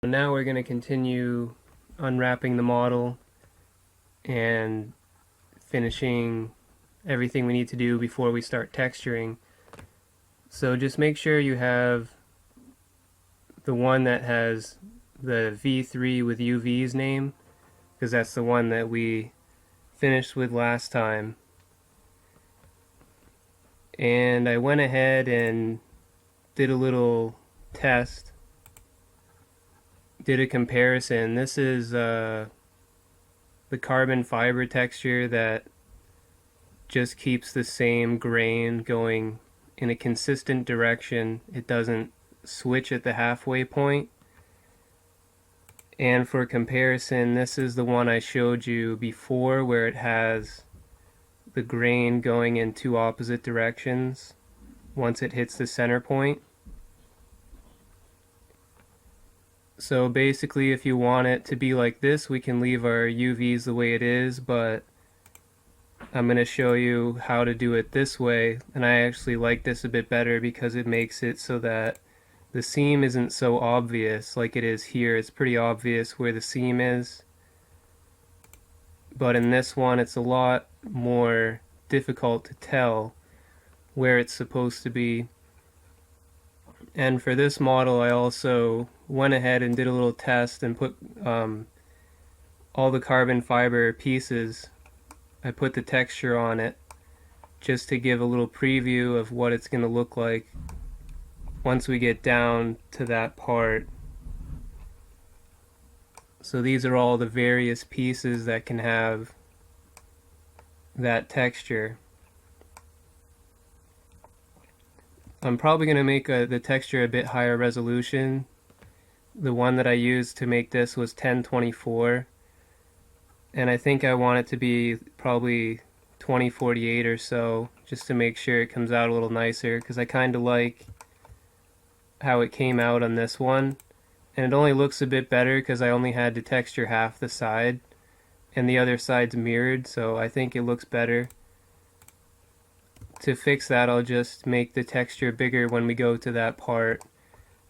Now we're going to continue unwrapping the model and finishing everything we need to do before we start texturing. So just make sure you have the one that has the V3 with UV's name, because that's the one that we finished with last time. And I went ahead and did a little test, did a comparison. This is the carbon fiber texture that just keeps the same grain going in a consistent direction. It doesn't switch at the halfway point. And for comparison, this is the one I showed you before, where it has the grain going in two opposite directions once it hits the center point. So basically, if you want it to be like this, we can leave our UVs the way it is, but I'm going to show you how to do it this way. And I actually like this a bit better because it makes it so that the seam isn't so obvious like it is here. It's pretty obvious where the seam is. But in this one, it's a lot more difficult to tell where it's supposed to be. And for this model, I also went ahead and did a little test and put all the carbon fiber pieces, I put the texture on it just to give a little preview of what it's going to look like once we get down to that part. So these are all the various pieces that can have that texture. I'm probably going to make the texture a bit higher resolution. The one that I used to make this was 1024, and I think I want it to be probably 2048 or so, just to make sure it comes out a little nicer, because I kind of like how it came out on this one. And it only looks a bit better because I only had to texture half the side and the other side's mirrored, so I think it looks better. To fix that, I'll just make the texture bigger when we go to that part.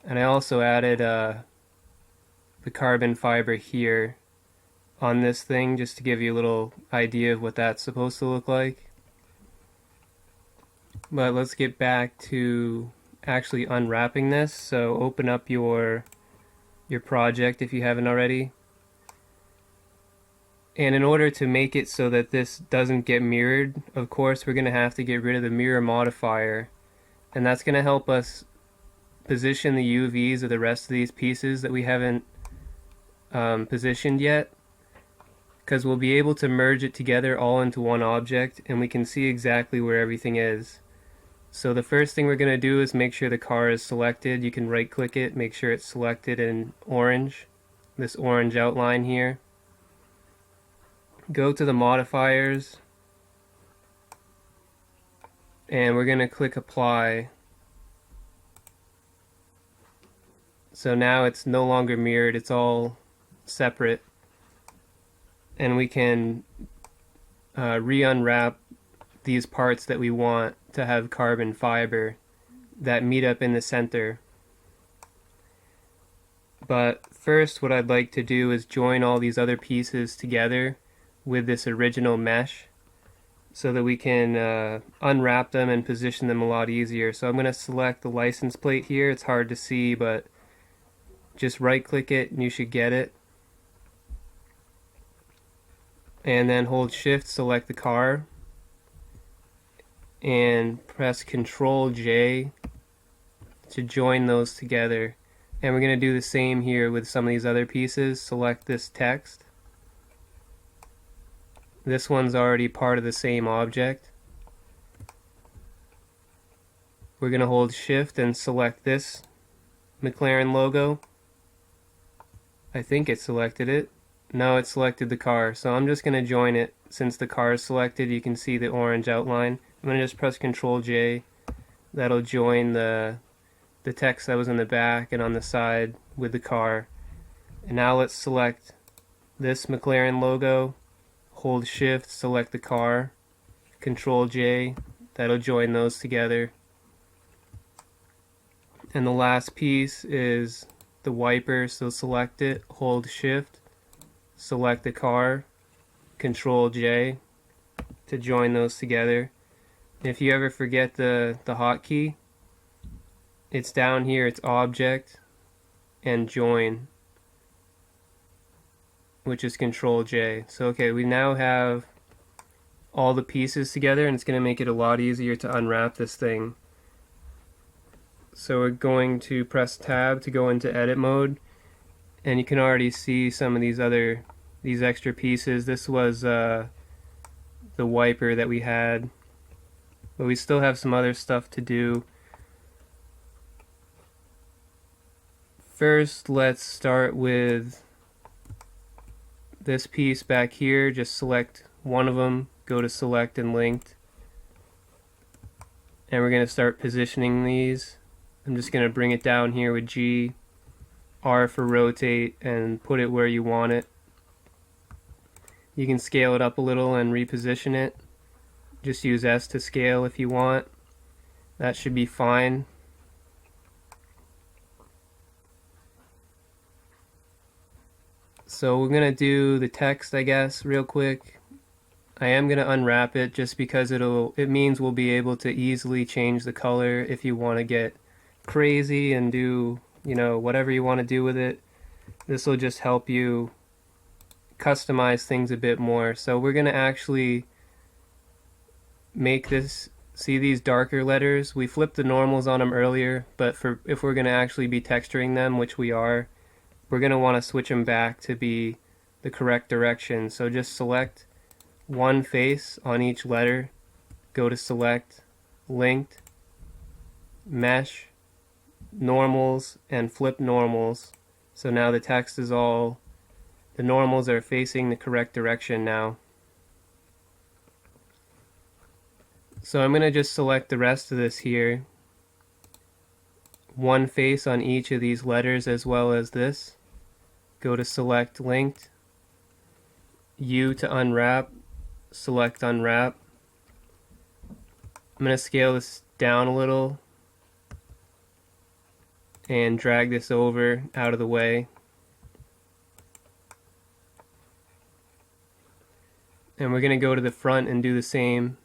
And I also added the carbon fiber here on this thing just to give you a little idea of what that's supposed to look like. But let's get back to actually unwrapping this. So open up your project if you haven't already. And in order to make it so that this doesn't get mirrored, of course we're going to have to get rid of the mirror modifier. And that's going to help us position the UVs of the rest of these pieces that we haven't positioned yet. Because we'll be able to merge it together all into one object, and we can see exactly where everything is. So the first thing we're going to do is make sure the car is selected. You can right click it, make sure it's selected in orange, this orange outline here. Go to the modifiers, and we're going to click apply. So now it's no longer mirrored, it's all separate. And we can re-unwrap these parts that we want to have carbon fiber that meet up in the center. But first, what I'd like to do is join all these other pieces together with this original mesh so that we can unwrap them and position them a lot easier. So I'm going to select the license plate here. It's hard to see, but just right click it and you should get it. And then hold shift, select the car, and press Control J to join those together. And we're going to do the same here with some of these other pieces. Select this text. This one's already part of the same object. We're going to hold shift and select this McLaren logo. I think it selected it. No, it selected the car, so I'm just going to join it. Since the car is selected, you can see the orange outline. I'm going to just press Control J. That'll join the text that was in the back and on the side with the car. And now let's select this McLaren logo, hold shift, select the car, Control J. That'll join those together. And the last piece is the wiper, so select it, hold shift, select the car, Control J to join those together. If you ever forget the hotkey, it's down here, it's Object and Join, which is Control J. So okay, we now have all the pieces together, and it's going to make it a lot easier to unwrap this thing. So we're going to press tab to go into edit mode, and you can already see some of these extra pieces. This was the wiper that we had, but we still have some other stuff to do. First, let's start with this piece back here. Just select one of them, go to select and linked, and we're going to start positioning these. I'm just going to bring it down here with G, R for rotate, and put it where you want it. You can scale it up a little and reposition it. Just use S to scale if you want. That should be fine. So we're going to do the text, I guess, real quick. I am going to unwrap it just because it means we'll be able to easily change the color if you want to get crazy and do, you know, whatever you want to do with it. This will just help you customize things a bit more. So we're going to actually make this, see these darker letters? We flipped the normals on them earlier, but if we're going to actually be texturing them, which we are, we're going to want to switch them back to be the correct direction. So just select one face on each letter, go to select, linked, mesh, normals, and flip normals. So now the text is all, the normals are facing the correct direction now. So I'm going to just select the rest of this here, one face on each of these letters as well as this. Go to select linked, U to unwrap, select unwrap. I'm going to scale this down a little and drag this over out of the way. And we're going to go to the front and do the same.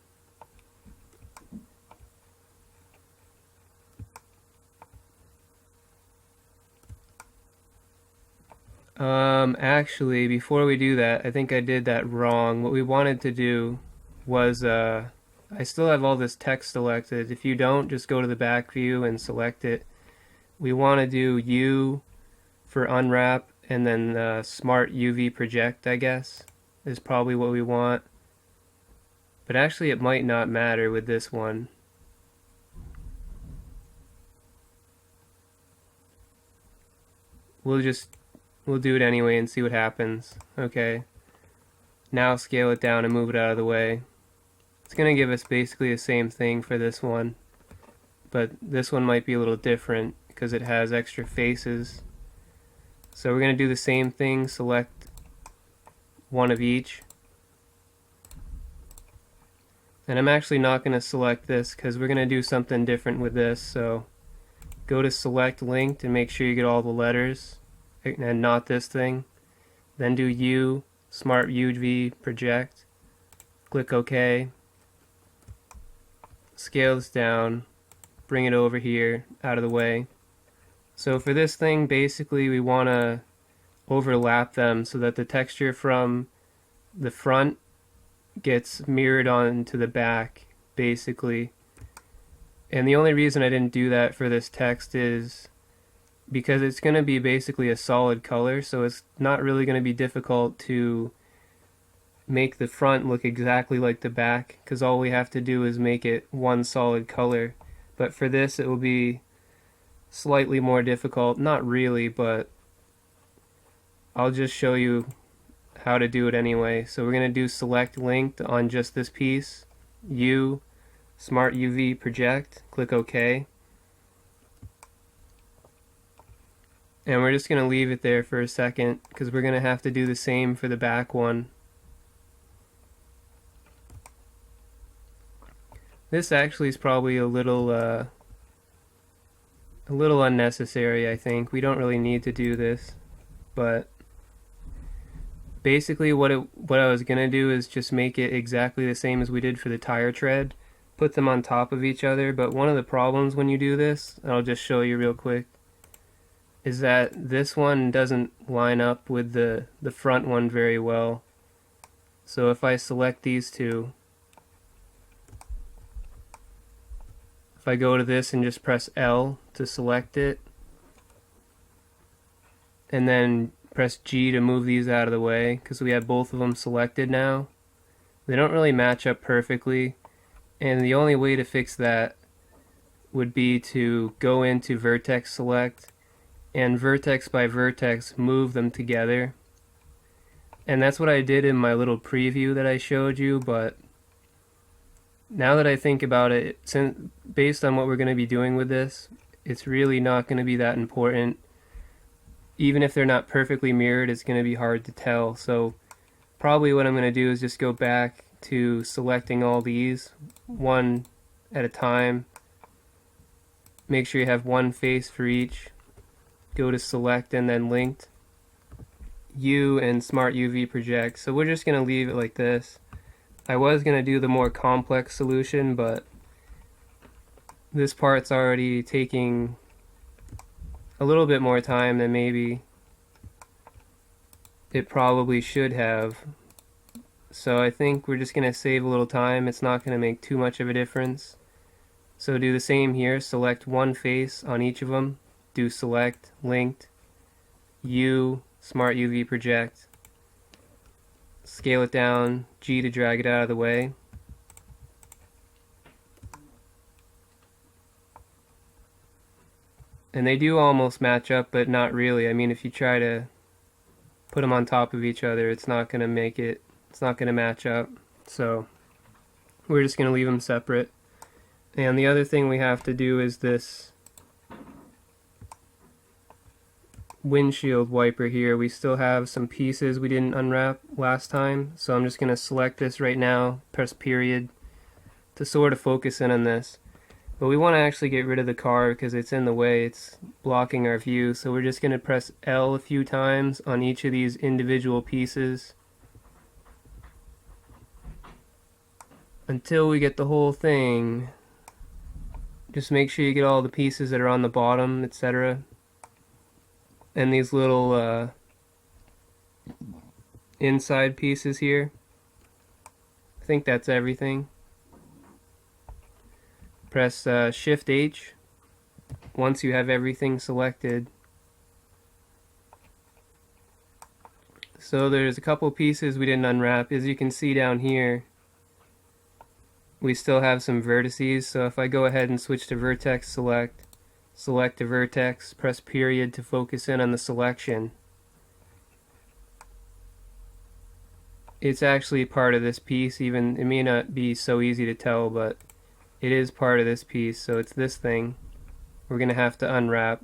Actually, before we do that, I think I did that wrong. What we wanted to do was, I still have all this text selected. If you don't, just go to the back view and select it. We want to do U for unwrap, and then smart UV project, I guess, is probably what we want. But actually it might not matter with this one. We'll do it anyway and see what happens. Okay. Now scale it down and move it out of the way. It's going to give us basically the same thing for this one, but this one might be a little different because it has extra faces. So we're going to do the same thing, select one of each. And I'm actually not going to select this because we're going to do something different with this. So go to select linked and make sure you get all the letters and not this thing. Then do U, smart UV project. Click OK. Scale this down. Bring it over here out of the way. So for this thing, basically we want to overlap them so that the texture from the front gets mirrored onto the back, basically. And the only reason I didn't do that for this text is because it's going to be basically a solid color, so it's not really going to be difficult to make the front look exactly like the back, because all we have to do is make it one solid color. But for this it will be slightly more difficult. Not really, but I'll just show you how to do it anyway. So we're going to do select linked on just this piece, U, smart UV project, click OK. And we're just going to leave it there for a second because we're going to have to do the same for the back one. This actually is probably a little a little unnecessary, I think. We don't really need to do this, but basically what I was gonna do is just make it exactly the same as we did for the tire tread, put them on top of each other. But one of the problems when you do this, I'll just show you real quick, is that this one doesn't line up with the front one very well. So if I select these two, if I go to this and just press L to select it, and then press G to move these out of the way, because we have both of them selected now, they don't really match up perfectly. And the only way to fix that would be to go into vertex select and vertex by vertex move them together. And that's what I did in my little preview that I showed you, but now that I think about it, based on what we're going to be doing with this, it's really not going to be that important. Even if they're not perfectly mirrored, it's going to be hard to tell. So probably what I'm going to do is just go back to selecting all these one at a time. Make sure you have one face for each. Go to select and then linked. U and smart UV project. So we're just going to leave it like this. I was going to do the more complex solution, but this part's already taking a little bit more time than maybe it probably should have. So I think we're just going to save a little time. It's not going to make too much of a difference. So do the same here. Select one face on each of them. Do select, linked, U, smart UV project. Scale it down, G to drag it out of the way. And they do almost match up, but not really. I mean, if you try to put them on top of each other, it's not going to match up. So we're just going to leave them separate. And the other thing we have to do is this windshield wiper here. We still have some pieces we didn't unwrap last time, so I'm just going to select this right now, press period to sort of focus in on this. But we want to actually get rid of the car because it's in the way, it's blocking our view. So we're just going to press L a few times on each of these individual pieces until we get the whole thing. Just make sure you get all the pieces that are on the bottom, etc. And these little inside pieces here. I think that's everything. Press Shift H once you have everything selected. So there's a couple pieces we didn't unwrap. As you can see down here, we still have some vertices. So if I go ahead and switch to vertex select, select a vertex, press period to focus in on the selection. It's actually part of this piece, even it may not be so easy to tell, but it is part of this piece. So it's this thing we're going to have to unwrap.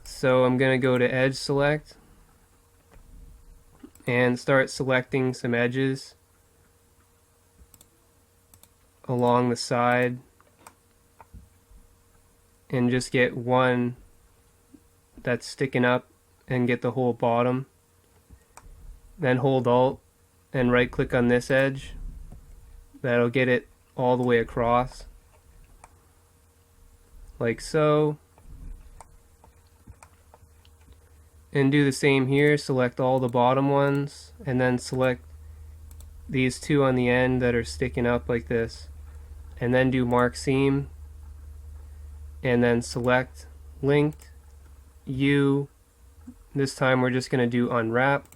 So I'm going to go to edge select and start selecting some edges along the side and just get one that's sticking up and get the whole bottom. Then hold Alt and right click on this edge. That'll get it all the way across like so. And do the same here. Select all the bottom ones and then select these two on the end that are sticking up like this, and then do mark seam and then select linked U. This time we're just going to do unwrap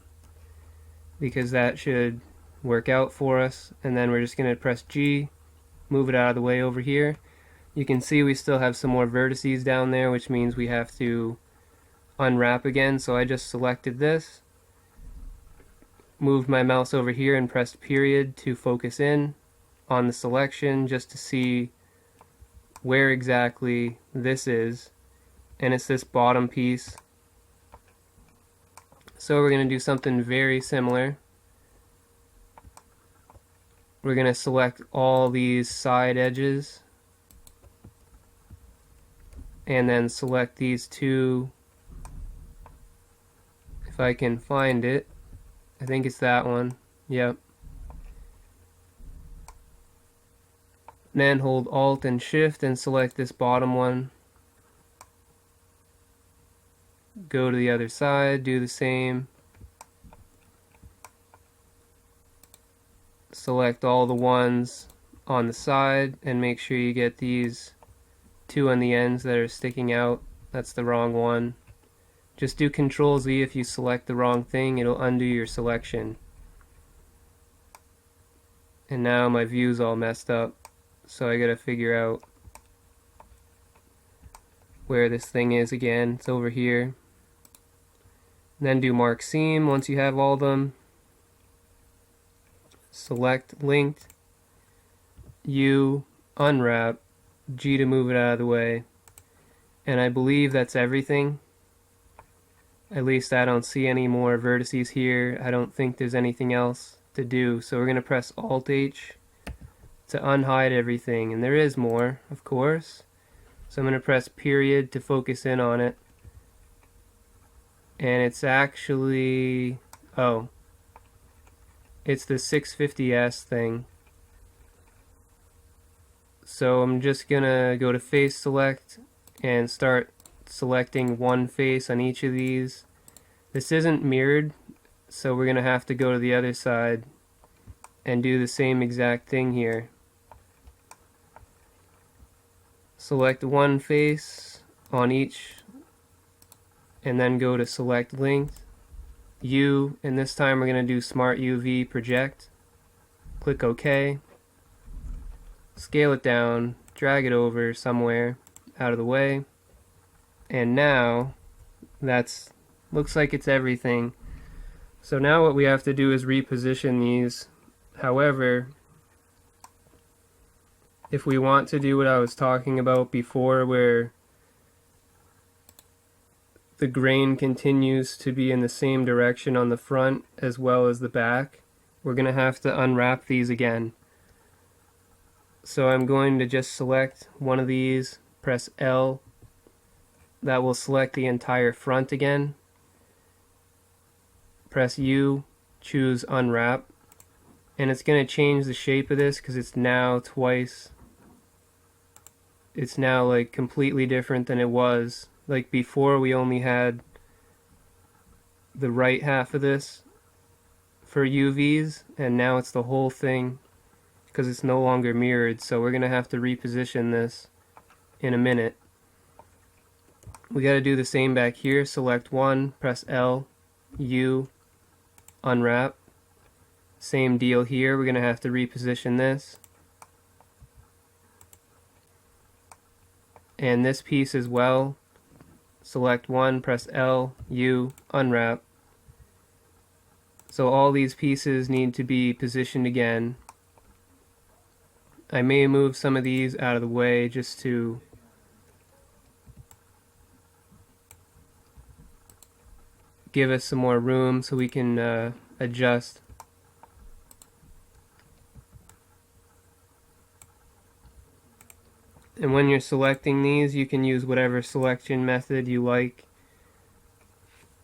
because that should work out for us, and then we're just going to press G, move it out of the way over here. You can see we still have some more vertices down there, which means we have to unwrap again. So I just selected this, moved my mouse over here and pressed period to focus in on the selection just to see where exactly this is, and it's this bottom piece. So we're going to do something very similar. We're going to select all these side edges and then select these two. If I can find it, I think it's that one. Yep. Then hold Alt and Shift and select this bottom one. Go to the other side, do the same. Select all the ones on the side and make sure you get these two on the ends that are sticking out. That's the wrong one. Just do Control Z if you select the wrong thing, it'll undo your selection. And now my view's all messed up, so I gotta figure out where this thing is again. It's over here. And then do Mark Seam once you have all of them. Select Linked, U, Unwrap, G to move it out of the way. And I believe that's everything. At least I don't see any more vertices here. I don't think there's anything else to do. So we're going to press Alt H to unhide everything. And there is more, of course. So I'm going to press period to focus in on it. And it's actually, oh, it's the 650S thing. So I'm just going to go to Face Select and start selecting one face on each of these. This isn't mirrored, so we're going to have to go to the other side and do the same exact thing here. Select one face on each and then go to Select Linked, U, and this time we're going to do Smart UV Project. Click OK. Scale it down, drag it over somewhere out of the way. And now looks like it's everything. So now what we have to do is reposition these. However, if we want to do what I was talking about before, where the grain continues to be in the same direction on the front as well as the back, we're going to have to unwrap these again. So I'm going to just select one of these, press L. That will select the entire front again. Press U, choose Unwrap, and it's going to change the shape of this because it's now twice. It's now like completely different than it was. Like before we only had the right half of this for UVs, and now it's the whole thing because it's no longer mirrored. So we're going to have to reposition this in a minute. We got to do the same back here. Select one, press L, U, Unwrap. Same deal here. We're going to have to reposition this. And this piece as well. Select one, press L, U, Unwrap. So all these pieces need to be positioned again. I may move some of these out of the way just to give us some more room so we can adjust. And when you're selecting these, you can use whatever selection method you like.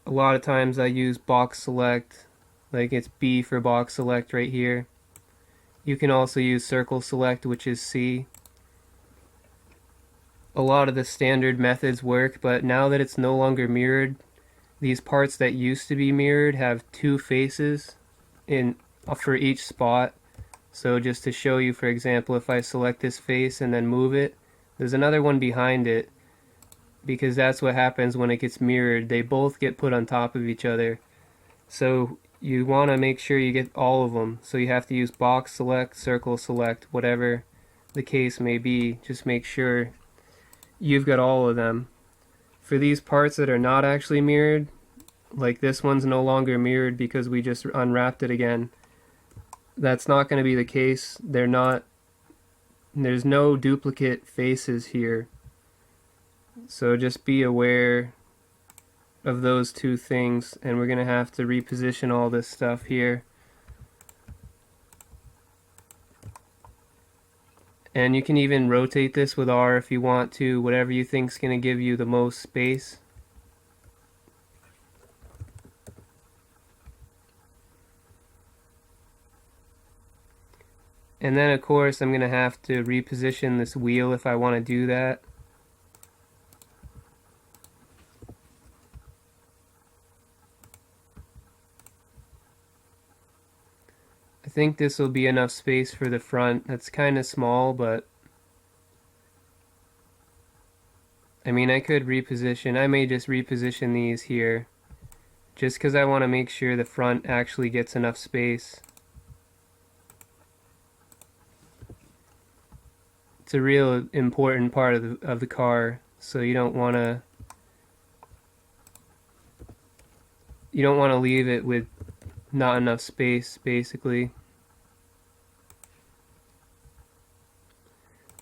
A lot of times I use box select, like it's B for box select right here. You can also use circle select, which is C. A lot of the standard methods work, but now that it's no longer mirrored, these parts that used to be mirrored have two faces for each spot. So just to show you, for example, if I select this face and then move it, there's another one behind it, because that's what happens when it gets mirrored. They both get put on top of each other. So you want to make sure you get all of them. So you have to use box select, circle select, whatever the case may be. Just make sure you've got all of them. For these parts that are not actually mirrored, like this one's no longer mirrored because we just unwrapped it again, that's not going to be the case. There's no duplicate faces here. So just be aware of those two things, and we're going to have to reposition all this stuff here. And you can even rotate this with R if you want to, whatever you think is going to give you the most space. And then of course I'm going to have to reposition this wheel if I want to do that. I think this will be enough space for the front. That's kind of small, but I mean, I could reposition. I may just reposition these here just because I want to make sure the front actually gets enough space. It's a real important part of the car, so you don't want to leave it with not enough space, basically.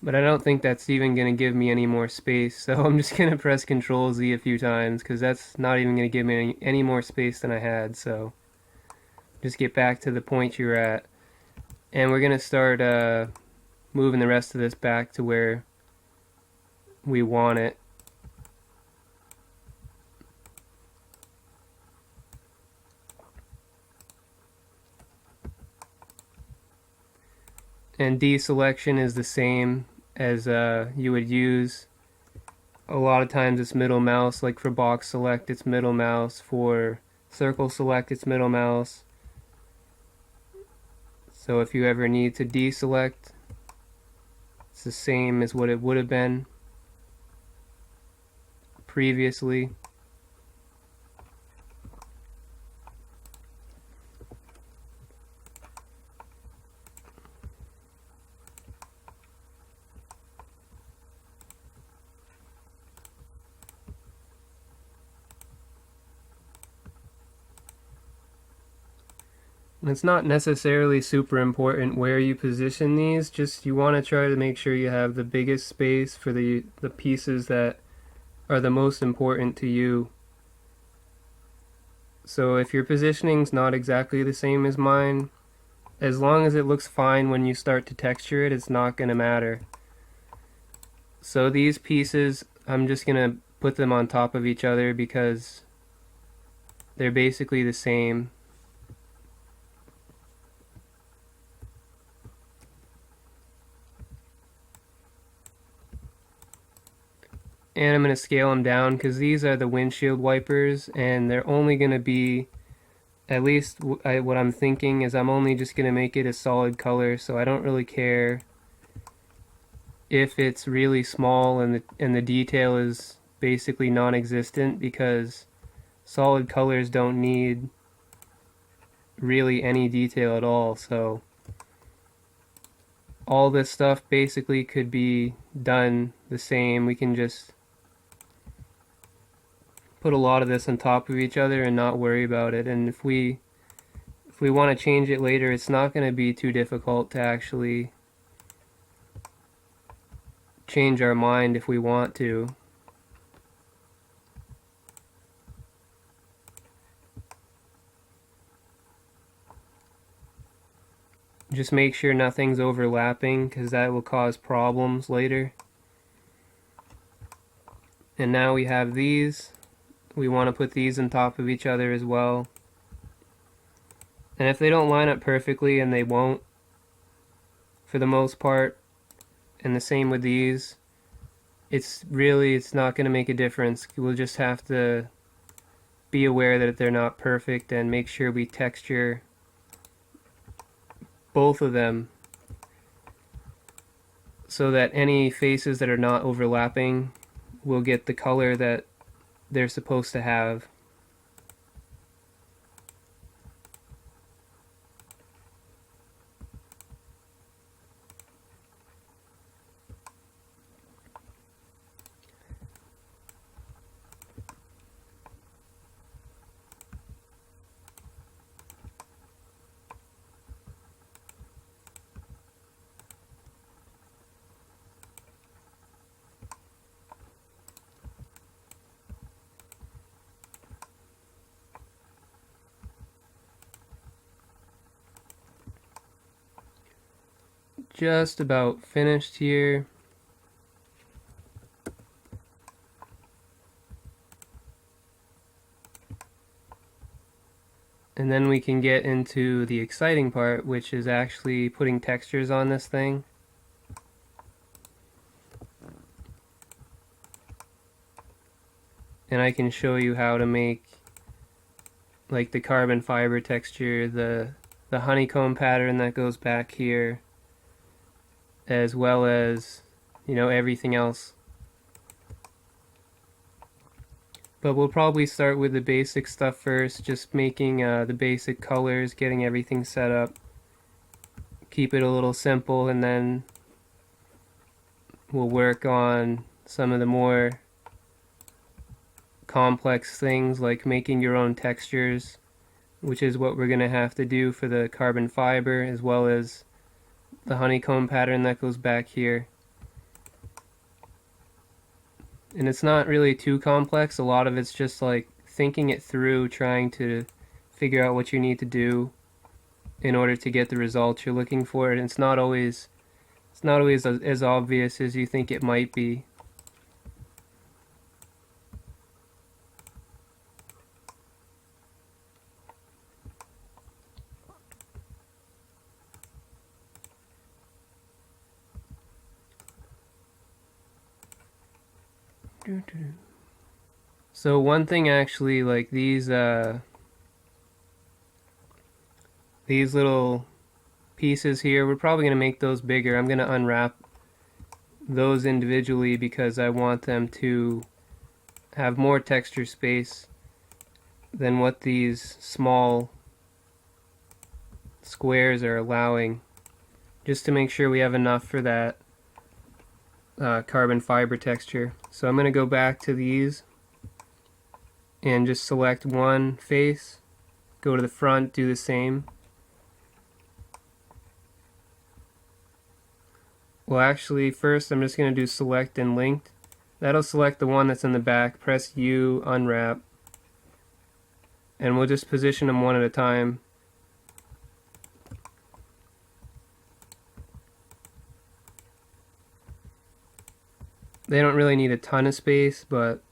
But I don't think that's even going to give me any more space, so I'm just going to press Control Z a few times because that's not even going to give me any more space than I had. So just get back to the point you're at, and we're going to start moving the rest of this back to where we want it. And deselection is the same as you would use. A lot of times it's middle mouse, like for box select it's middle mouse, for circle select it's middle mouse. So if you ever need to deselect, it's the same as what it would have been previously. It's not necessarily super important where you position these, just you want to try to make sure you have the biggest space for the pieces that are the most important to you. So if your positioning's not exactly the same as mine, as long as it looks fine when you start to texture it, it's not going to matter. So these pieces, I'm just going to put them on top of each other because they're basically the same. And I'm going to scale them down because these are the windshield wipers and they're only going to be, at least what I'm thinking is I'm only just going to make it a solid color, so I don't really care if it's really small and the detail is basically non-existent, because solid colors don't need really any detail at all. So all this stuff basically could be done the same. We can just put a lot of this on top of each other and not worry about it. And if we want to change it later, it's not going to be too difficult to actually change our mind if we want to. Just make sure nothing's overlapping because that will cause problems later. And now we have these. We want to put these on top of each other as well. And if they don't line up perfectly, and they won't for the most part, and the same with these, it's not going to make a difference. We'll just have to be aware that they're not perfect and make sure we texture both of them so that any faces that are not overlapping will get the color that they're supposed to have. just about finished here. And then we can get into the exciting part, which is actually putting textures on this thing. And I can show you how to make like the carbon fiber texture, the honeycomb pattern that goes back here, as well as, you know, everything else. But we'll probably start with the basic stuff first, just making the basic colors, getting everything set up. Keep it a little simple, and then we'll work on some of the more complex things like making your own textures, which is what we're going to have to do for the carbon fiber, as well as the honeycomb pattern that goes back here. And it's not really too complex. A lot of it's just like thinking it through, trying to figure out what you need to do in order to get the results you're looking for. And it's not always as obvious as you think it might be. So one thing actually, like these little pieces here, we're probably going to make those bigger. I'm going to unwrap those individually because I want them to have more texture space than what these small squares are allowing, just to make sure we have enough for that carbon fiber texture. So I'm going to go back to these and just select one face, go to the front, do the same. Well, actually, first I'm just going to do select and linked. That'll select the one that's in the back. Press U, unwrap, and we'll just position them one at a time. They don't really need a ton of space, but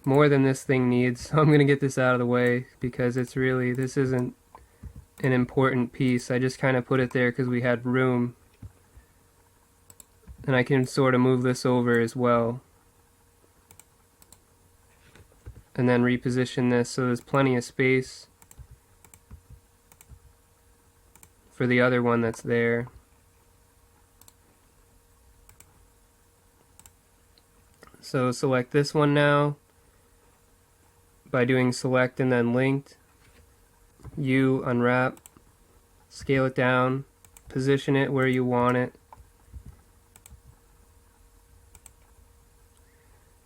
more than this thing needs. So I'm going to get this out of the way because it's really, this isn't an important piece. I just kind of put it there because we had room. And I can sort of move this over as well. And then reposition this so there's plenty of space for the other one that's there. So select this one now by doing select and then linked. U, unwrap, scale it down, position it where you want it.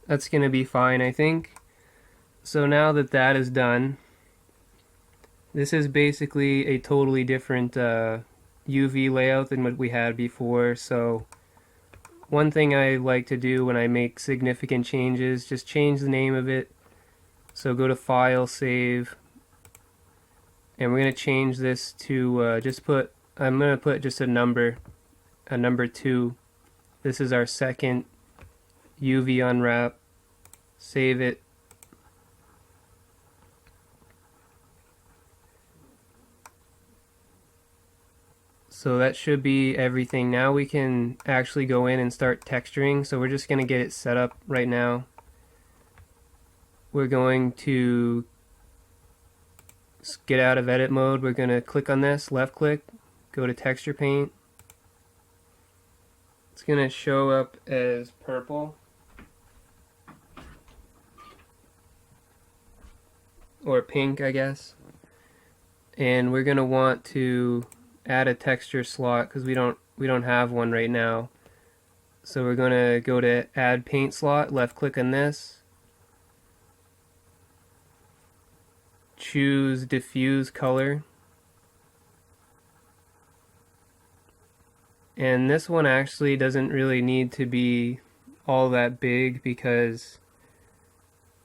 That's going to be fine, I think. So now that that is done, this is basically a totally different UV layout than what we had before. So one thing I like to do when I make significant changes, just change the name of it. So go to File, Save, and we're going to change this to I'm going to put just a number 2. This is our second UV unwrap. Save it. So that should be everything. Now we can actually go in and start texturing. So we're just going to get it set up right now. We're going to get out of edit mode. We're going to click on this, left click, go to texture paint. It's going to show up as purple. Or pink, I guess. And we're going to want to add a texture slot because we don't have one right now. So we're going to go to add paint slot, left click on this, choose diffuse color, and this one actually doesn't really need to be all that big because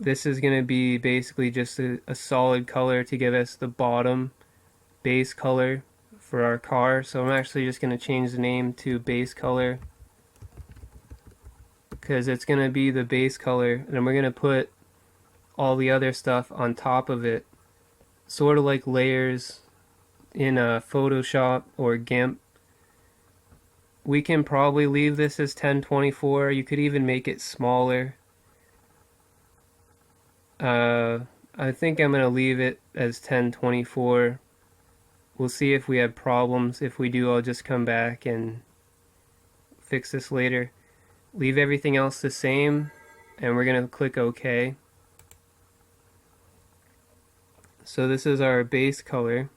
This is going to be basically just a solid color to give us the bottom base color for our car. So I'm actually just going to change the name to base color, because it's going to be the base color, and then we're going to put all the other stuff on top of it, sort of like layers in Photoshop or GIMP. We can probably leave this as 1024. You could even make it smaller. I think I'm going to leave it as 1024. We'll see if we have problems. If we do, I'll just come back and fix this later. Leave everything else the same, and we're going to click OK. So this is our base color.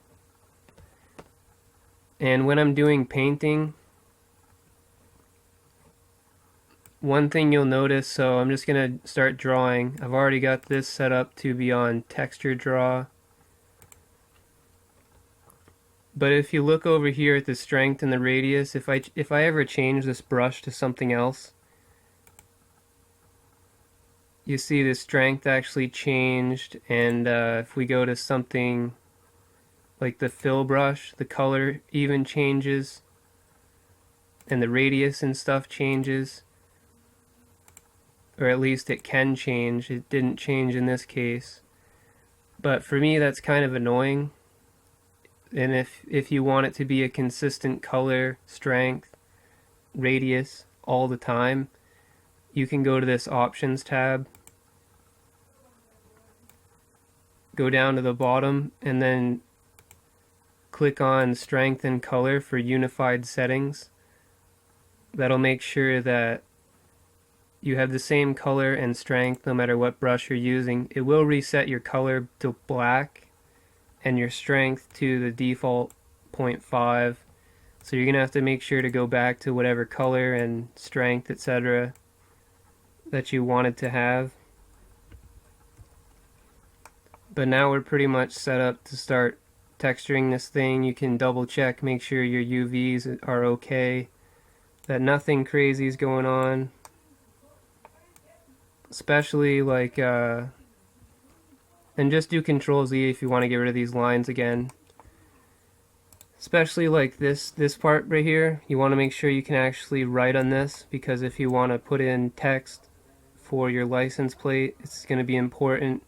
And when I'm doing painting, one thing you'll notice, so I'm just going to start drawing. I've already got this set up to be on texture draw. But if you look over here at the strength and the radius, if I ever change this brush to something else, you see the strength actually changed, and if we go to something like the fill brush, the color even changes, and the radius and stuff changes. Or at least it can change. It didn't change in this case. But for me, that's kind of annoying. And if you want it to be a consistent color, strength, radius all the time, you can go to this Options tab, go down to the bottom, and then click on Strength and Color for Unified Settings. That'll make sure that you have the same color and strength no matter what brush you're using. It will reset your color to black and your strength to the default 0.5. So you're going to have to make sure to go back to whatever color and strength, etc. that you wanted to have. But now we're pretty much set up to start texturing this thing. You can double check, make sure your UVs are okay, that nothing crazy is going on. Especially like, and just do Control Z if you want to get rid of these lines again. Especially like this part right here, you want to make sure you can actually write on this, because if you want to put in text for your license plate, it's going to be important.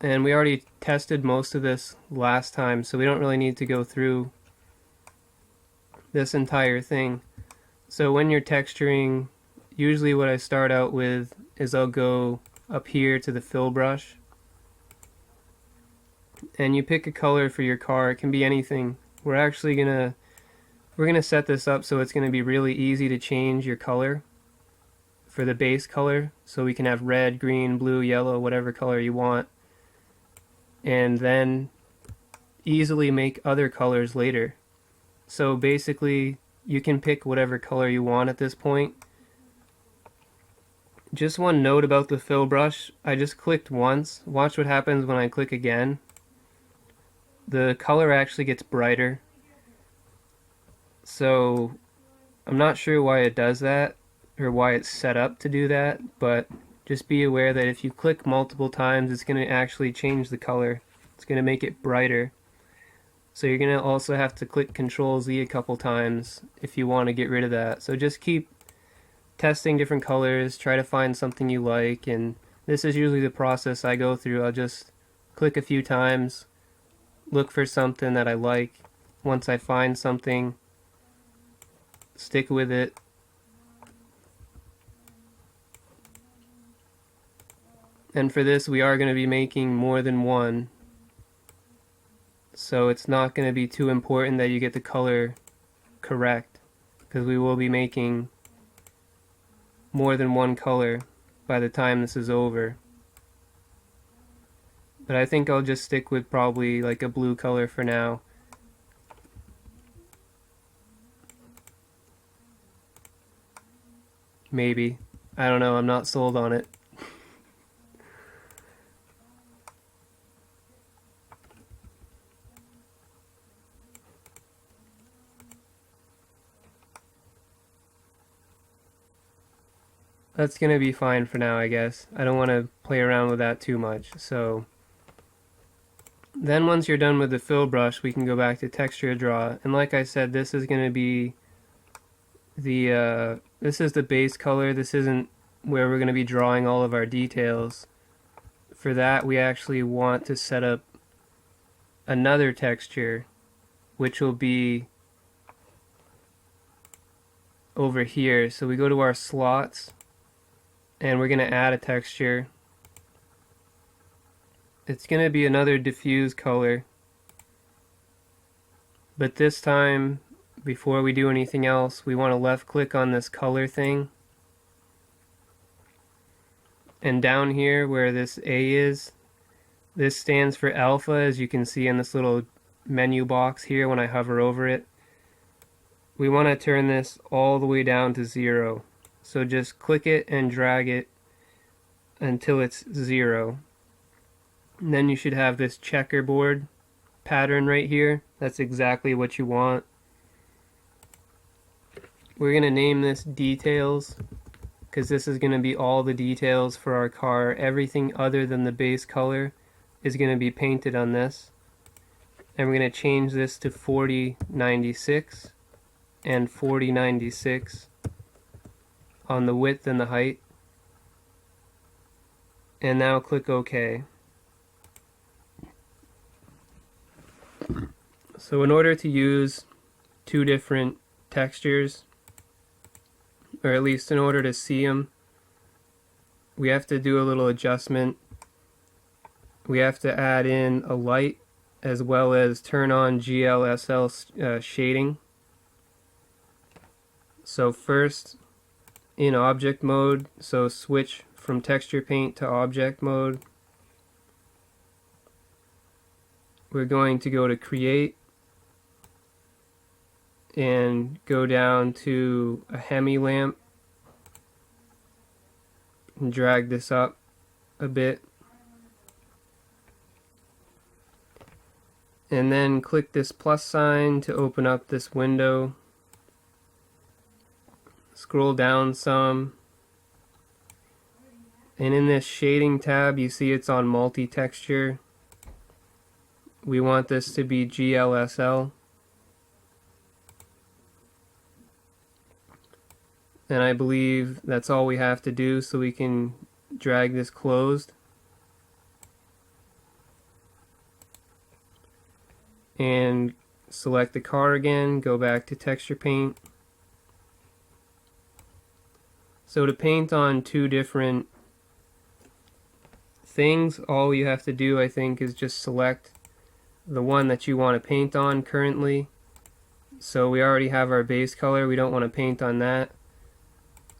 And we already tested most of this last time, so we don't really need to go through this entire thing. So when you're texturing, usually what I start out with is I'll go up here to the fill brush, and you pick a color for your car. It can be anything. We're gonna set this up so it's gonna be really easy to change your color for the base color, so we can have red, green, blue, yellow, whatever color you want, and then easily make other colors later. So basically you can pick whatever color you want at this point. Just one note about the fill brush, I just clicked once. Watch what happens when I click again. The color actually gets brighter. So I'm not sure why it does that, or why it's set up to do that, but just be aware that if you click multiple times, it's going to actually change the color. It's going to make it brighter. So you're going to also have to click Control Z a couple times if you want to get rid of that. So just keep testing different colors, try to find something you like, and this is usually the process I go through. I'll just click a few times, look for something that I like. Once I find something, stick with it. And for this, we are going to be making more than one. So it's not going to be too important that you get the color correct, because we will be making more than one color by the time this is over. But I think I'll just stick with probably like a blue color for now. Maybe. I don't know, I'm not sold on it. That's gonna be fine for now, I guess. I don't want to play around with that too much. So then once you're done with the fill brush, we can go back to texture draw. And like I said, this is gonna be this is the base color. This isn't where we're gonna be drawing all of our details. For that, we actually want to set up another texture, which will be over here. So we go to our slots and we're going to add a texture. It's going to be another diffuse color, but this time, before we do anything else, we want to left click on this color thing, and down here where this A is, this stands for alpha, as you can see in this little menu box here when I hover over it. We want to turn this all the way down to 0. So just click it and drag it until it's 0. And then you should have this checkerboard pattern right here. That's exactly what you want. We're going to name this details, because this is going to be all the details for our car. Everything other than the base color is going to be painted on this. And we're going to change this to 4096 and 4096 on the width and the height. And now click OK. So in order to use two different textures, or at least in order to see them, we have to do a little adjustment. We have to add in a light as well as turn on GLSL shading. So first, in object mode, so switch from texture paint to object mode. We're going to go to create and go down to a hemi lamp and drag this up a bit. And then click this plus sign to open up this window. Scroll down some, and in this shading tab you see it's on multi-texture. We want this to be GLSL, and I believe that's all we have to do, so we can drag this closed and select the car again, go back to texture paint. So to paint on two different things, all you have to do, I think, is just select the one that you want to paint on currently. So we already have our base color, we don't want to paint on that.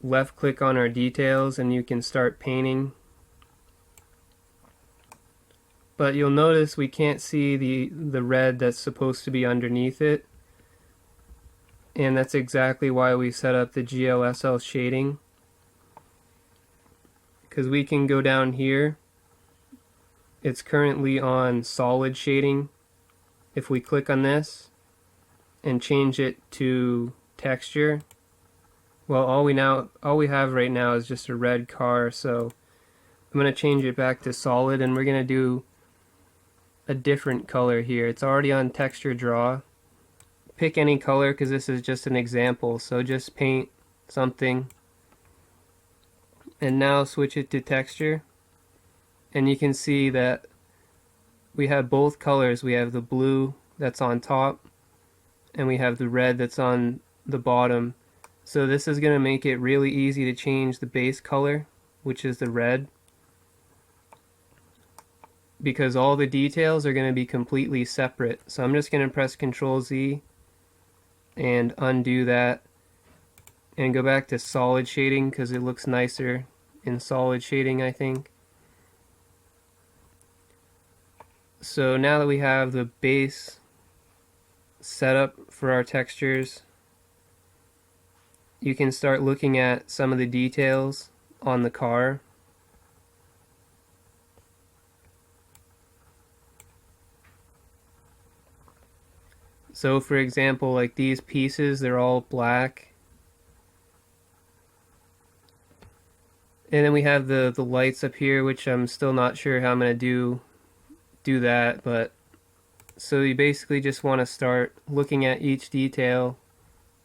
Left click on our details and you can start painting. But you'll notice we can't see the red that's supposed to be underneath it. And that's exactly why we set up the GLSL shading. Because we can go down here. It's currently on solid shading. If we click on this and change it to texture, well, all we have right now is just a red car, so I'm going to change it back to solid, and we're going to do a different color here. It's already on texture draw. Pick any color, because this is just an example, so just paint something. And now switch it to texture, and you can see that we have both colors. We have the blue that's on top and we have the red that's on the bottom. So this is going to make it really easy to change the base color, which is the red, because all the details are going to be completely separate. So I'm just going to press Ctrl Z and undo that and go back to solid shading, because it looks nicer in solid shading, I think. So now that we have the base set up for our textures, you can start looking at some of the details on the car. So for example, like these pieces, they're all black. And then we have the lights up here, which I'm still not sure how I'm going to do that, but so you basically just want to start looking at each detail,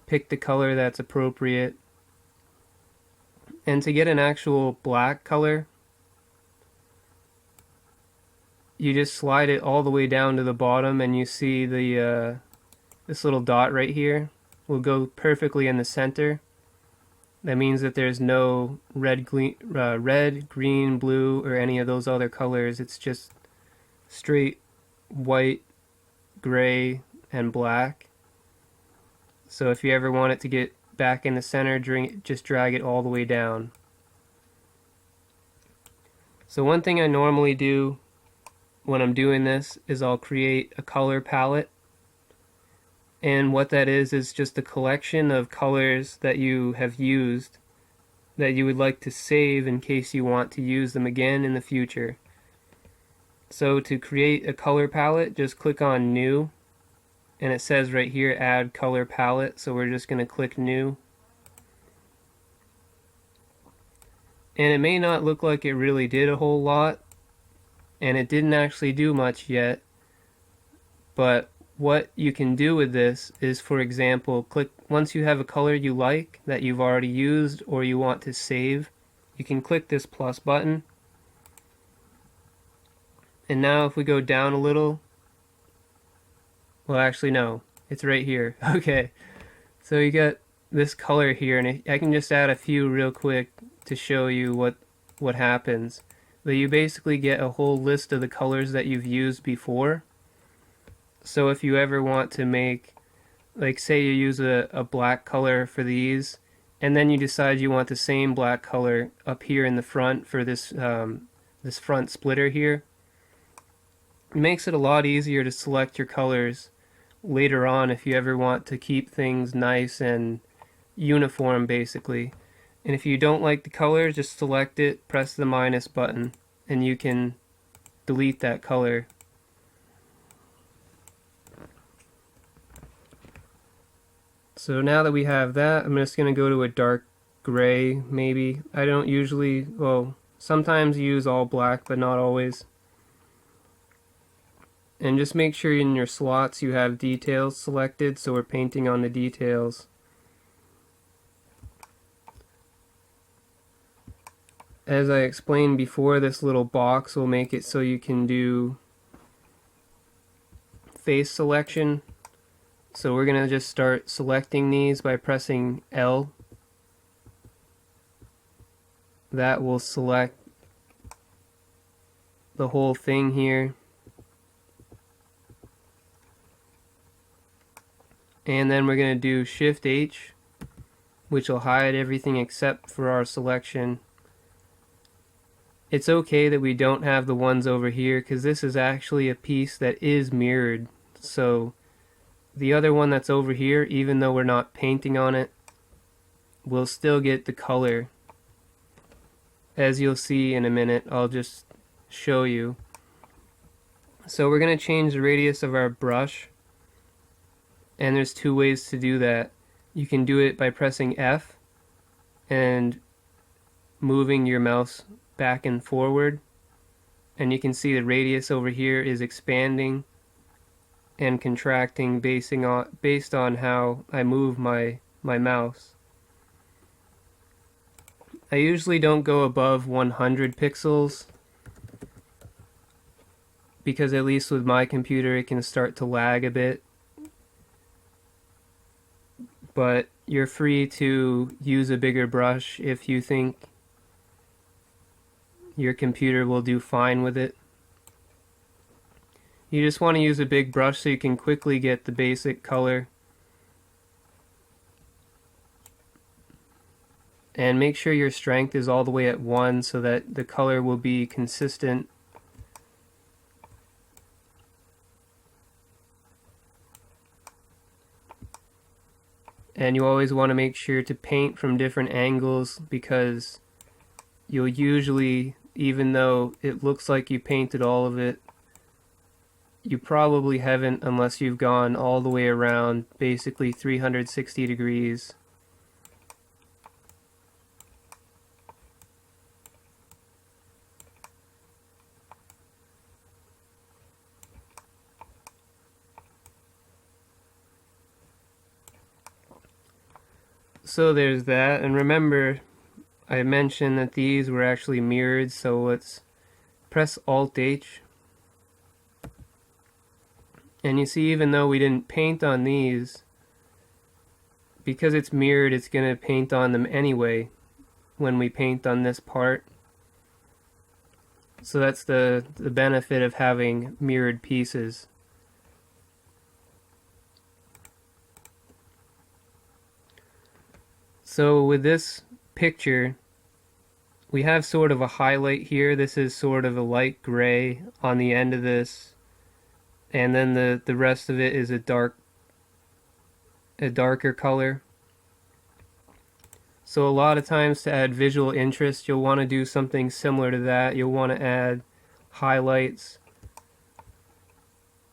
pick the color that's appropriate, and to get an actual black color, you just slide it all the way down to the bottom, and you see the this little dot right here will go perfectly in the center. That means that there's no red, green, blue, or any of those other colors. It's just straight white, gray, and black. So if you ever want it to get back in the center, just drag it all the way down. So one thing I normally do when I'm doing this is I'll create a color palette. And what that is just a collection of colors that you have used that you would like to save in case you want to use them again in the future. So to create a color palette, just click on New, and it says right here Add Color Palette, so we're just going to click New. And it may not look like it really did a whole lot, and it didn't actually do much yet, but what you can do with this is, for example, once you have a color you like that you've already used or you want to save, you can click this plus button. And now if we go down a little, well actually no, it's right here. Okay, so you got this color here, and I can just add a few real quick to show you what happens. But you basically get a whole list of the colors that you've used before. So if you ever want to make, like say you use a black color for these, and then you decide you want the same black color up here in the front for this this front splitter here, it makes it a lot easier to select your colors later on if you ever want to keep things nice and uniform basically. And if you don't like the color, just select it, press the minus button, and you can delete that color. So now that we have that, I'm just going to go to a dark gray, maybe. I don't usually, well, sometimes use all black, but not always. And just make sure in your slots you have details selected, so we're painting on the details. As I explained before, this little box will make it so you can do face selection. So we're going to just start selecting these by pressing L. That will select the whole thing here. And then we're going to do Shift H, which will hide everything except for our selection. It's okay that we don't have the ones over here because this is actually a piece that is mirrored. So the other one that's over here, even though we're not painting on it, we'll still get the color. As you'll see in a minute, I'll just show you. So we're going to change the radius of our brush, and there's two ways to do that. You can do it by pressing F and moving your mouse back and forward, and you can see the radius over here is expanding and contracting based on how I move my mouse. I usually don't go above 100 pixels because at least with my computer it can start to lag a bit. But you're free to use a bigger brush if you think your computer will do fine with it. You just want to use a big brush so you can quickly get the basic color. And make sure your strength is all the way at 1 so that the color will be consistent. And you always want to make sure to paint from different angles because you'll usually, even though it looks like you painted all of it, you probably haven't unless you've gone all the way around, basically 360 degrees. So there's that, and remember I mentioned that these were actually mirrored, so let's press Alt H. And you see, even though we didn't paint on these, because it's mirrored, it's going to paint on them anyway when we paint on this part. So that's the benefit of having mirrored pieces. So with this picture, we have sort of a highlight here. This is sort of a light gray on the end of this, and then the rest of it is a darker color. So a lot of times to add visual interest, you'll want to do something similar to that. You'll want to add highlights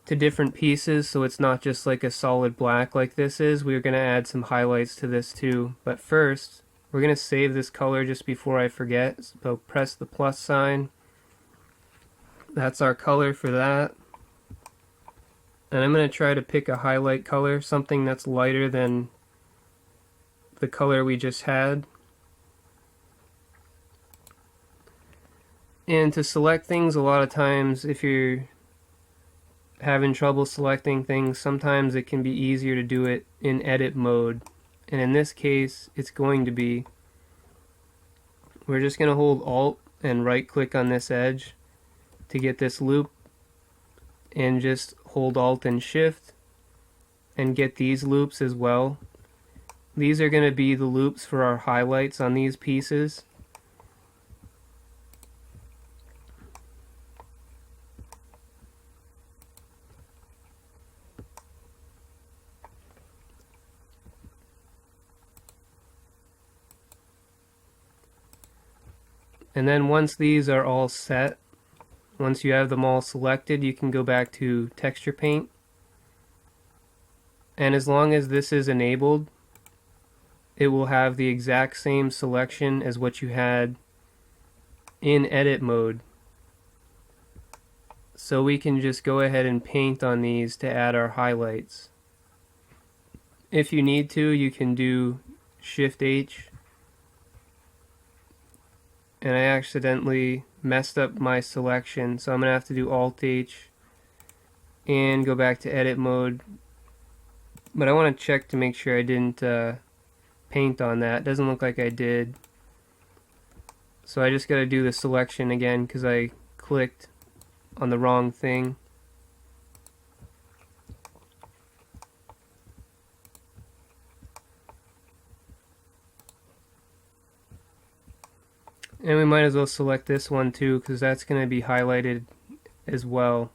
to different pieces, so it's not just like a solid black like this is. We're going to add some highlights to this too. But first, we're going to save this color just before I forget. So press the plus sign. That's our color for that. And I'm going to try to pick a highlight color, something that's lighter than the color we just had. And to select things, a lot of times if you're having trouble selecting things, sometimes it can be easier to do it in edit mode. And in this case, it's going to be, we're just going to hold Alt and right click on this edge to get this loop, and just hold Alt and Shift and get these loops as well. These are going to be the loops for our highlights on these pieces. And then once these are all set, once you have them all selected, you can go back to Texture Paint. And as long as this is enabled, it will have the exact same selection as what you had in edit mode. So we can just go ahead and paint on these to add our highlights. If you need to, you can do Shift H. And I accidentally messed up my selection, so I'm going to have to do Alt H and go back to edit mode. But I want to check to make sure I didn't paint on that. It doesn't look like I did. So I just got to do the selection again because I clicked on the wrong thing. And we might as well select this one too, because that's going to be highlighted as well.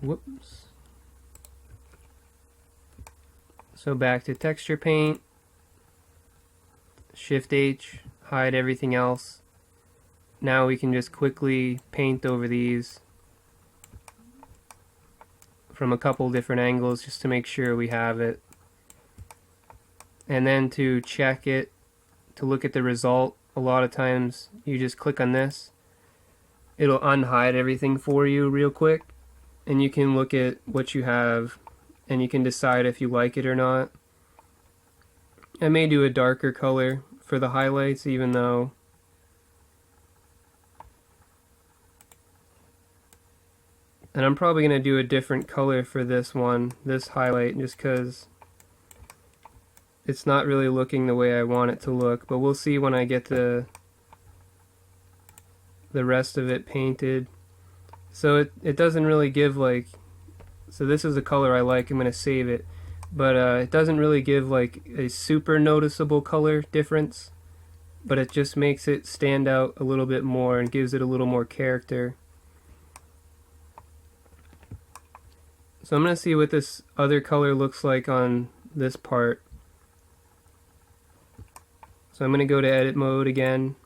Whoops. So back to Texture Paint, Shift H, hide everything else. Now we can just quickly paint over these from a couple different angles just to make sure we have it. And then to check it, to look at the result, a lot of times you just click on this. It'll unhide everything for you real quick, and you can look at what you have and you can decide if you like it or not. I may do a darker color for the highlights, even though and I'm probably going to do a different color for this one, this highlight, just because it's not really looking the way I want it to look. But we'll see when I get the rest of it painted. So it doesn't really give like, so this is a color I like, I'm going to save it. But it doesn't really give like a super noticeable color difference, but it just makes it stand out a little bit more and gives it a little more character. So I'm going to see what this other color looks like on this part. So I'm going to go to edit mode again,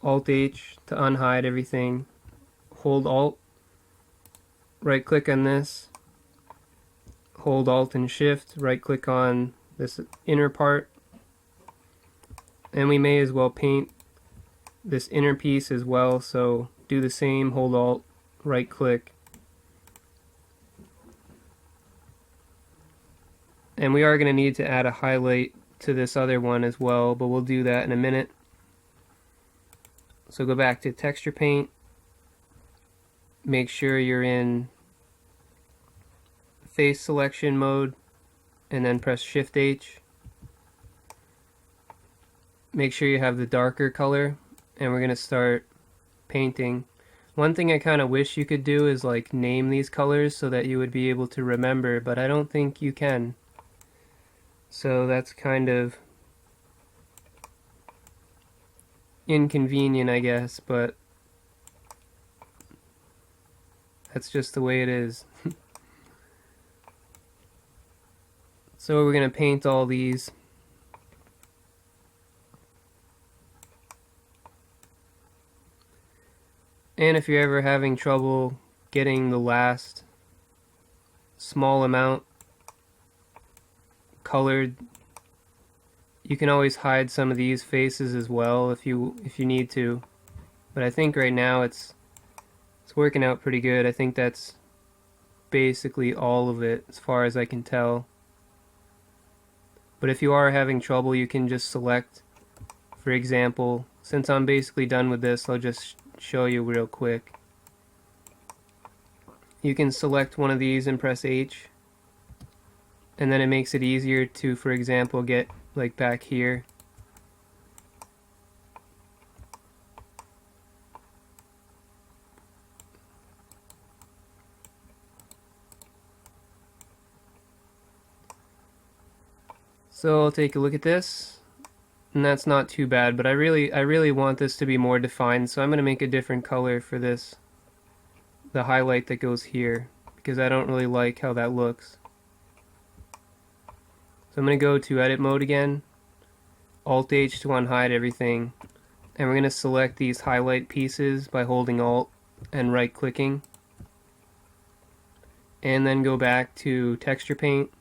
Alt H to unhide everything, hold Alt, right click on this, hold Alt and Shift, right click on this inner part, and we may as well paint this inner piece as well, so do the same, hold Alt, right click, And we are going to need to add a highlight to this other one as well, but we'll do that in a minute. So go back to texture paint, make sure you're in face selection mode, and then press Shift H. Make sure you have the darker color, and we're going to start painting. One thing I kind of wish you could do is like name these colors so that you would be able to remember, but I don't think you can. So that's kind of inconvenient, I guess, but that's just the way it is. So we're going to paint all these. And if you're ever having trouble getting the last small amount colored, you can always hide some of these faces as well if you need to. But I think right now it's working out pretty good. I think that's basically all of it as far as I can tell. But if you are having trouble, you can just select, for example, since I'm basically done with this, I'll just show you real quick. You can select one of these and press H, and then it makes it easier to, for example, get like back here. So I'll take a look at this, and that's not too bad, but I really want this to be more defined, so I'm going to make a different color for this, the highlight that goes here, because I don't really like how that looks. So I'm going to go to edit mode again, Alt H to unhide everything, and we're going to select these highlight pieces by holding Alt and right clicking, and then go back to texture paint.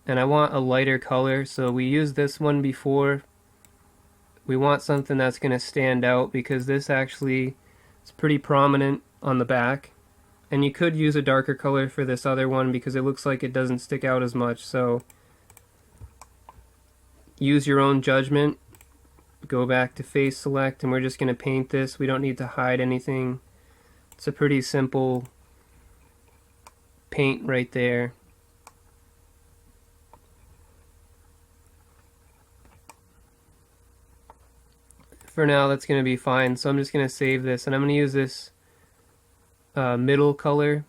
And I want a lighter color, so we used this one before. We want something that's going to stand out because this actually is pretty prominent on the back. And you could use a darker color for this other one because it looks like it doesn't stick out as much. So use your own judgment. Go back to face select, and we're just going to paint this. We don't need to hide anything. It's a pretty simple paint right there. For now, that's going to be fine. So I'm just going to save this, and I'm going to use this middle color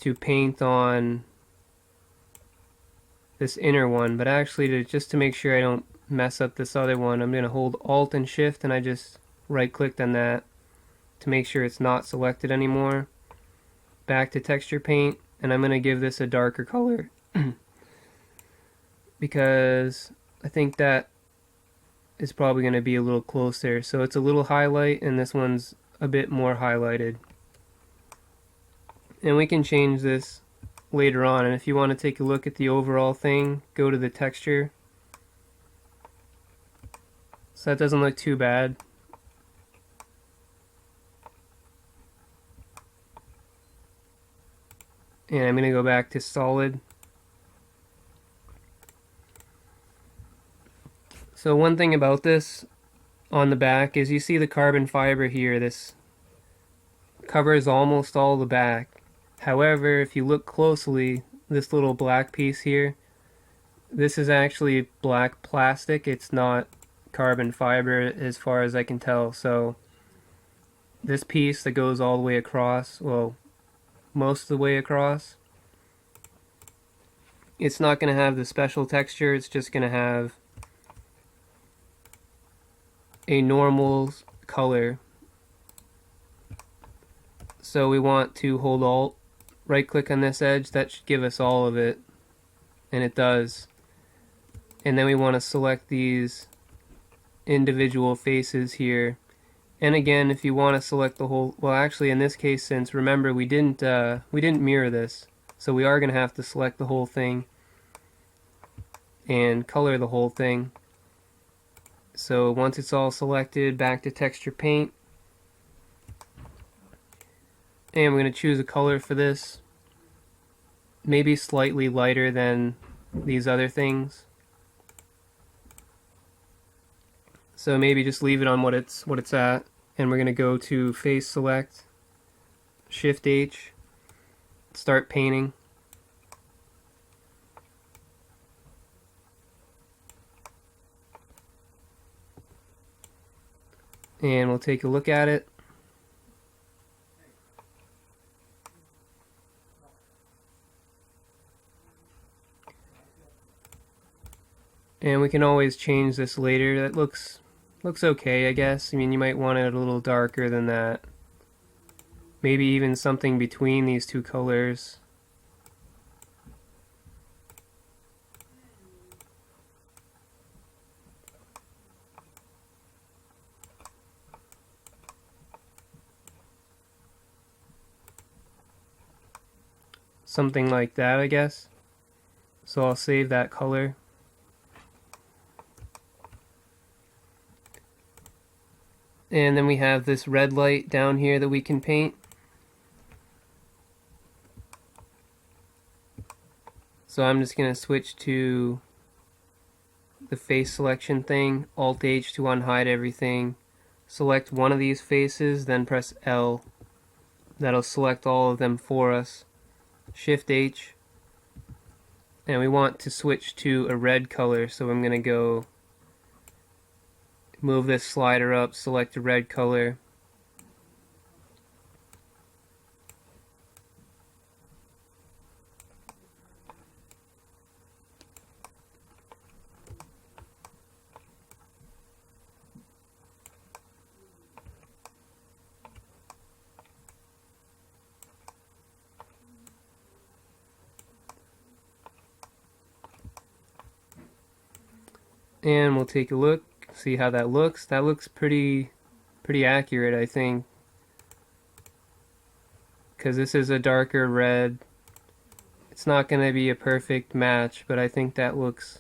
to paint on this inner one. But actually, just to make sure I don't mess up this other one, I'm going to hold Alt and Shift, and I just right-clicked on that to make sure it's not selected anymore. Back to texture paint, and I'm going to give this a darker color because I think that is probably going to be a little closer. So it's a little highlight, and this one's a bit more highlighted. And we can change this later on, and if you want to take a look at the overall thing, go to the texture. So that doesn't look too bad. And I'm going to go back to solid. So one thing about this on the back is you see the carbon fiber here. This covers almost all the back. However, if you look closely, this little black piece here, this is actually black plastic. It's not carbon fiber as far as I can tell. So this piece that goes all the way across, well, most of the way across, it's not going to have the special texture. It's just going to have a normal color. So we want to hold Alt, right click on this edge. That should give us all of it, and it does. And then we want to select these individual faces here. And again, if you want to select the whole, well, actually in this case, since remember we didn't mirror this, so we are going to have to select the whole thing and color the whole thing. So once it's all selected, back to texture paint, and we're going to choose a color for this. maybe slightly lighter than these other things. So maybe just leave it on what it's at, and we're gonna go to face select, Shift H, start painting. And we'll take a look at it. And we can always change this later. That looks okay, I guess. I mean, you might want it a little darker than that. Maybe even something between these two colors. Something like that, I guess. So I'll save that color. And then we have this red light down here that we can paint. So I'm just going to switch to the face selection thing, Alt H to unhide everything. Select one of these faces, then press L. That'll select all of them for us. Shift H. And we want to switch to a red color, so I'm going to go move this slider up, select a red color. And we'll take a look, see how that looks. That looks pretty accurate, I think, because this is a darker red. It's not going to be a perfect match, but I think that looks...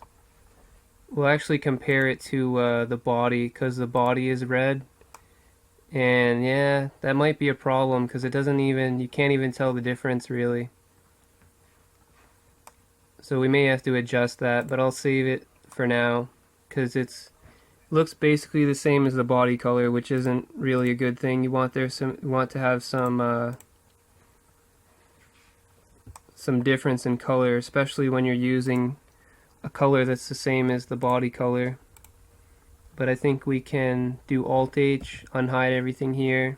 We'll actually compare it to the body, because the body is red. And yeah, that might be a problem, because it doesn't even... You can't even tell the difference, really. So we may have to adjust that, but I'll save it for now, because it looks basically the same as the body color, which isn't really a good thing. You want to have some difference in color, especially when you're using a color that's the same as the body color. But I think we can do Alt H, unhide everything here.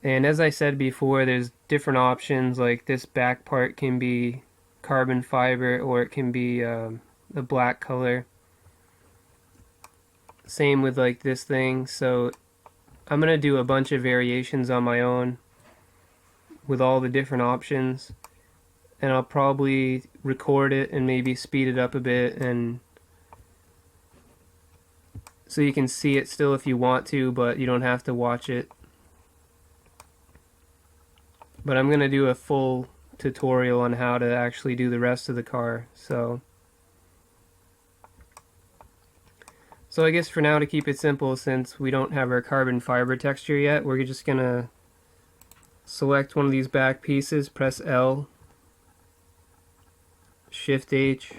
And as I said before, there's different options, like this back part can be carbon fiber or it can be the black color. Same with like this thing. So I'm going to do a bunch of variations on my own with all the different options, and I'll probably record it and maybe speed it up a bit, and so you can see it still if you want to, but you don't have to watch it. But I'm going to do a full tutorial on how to actually do the rest of the car. So I guess for now, to keep it simple, since we don't have our carbon fiber texture yet, we're just going to select one of these back pieces, press L, Shift H,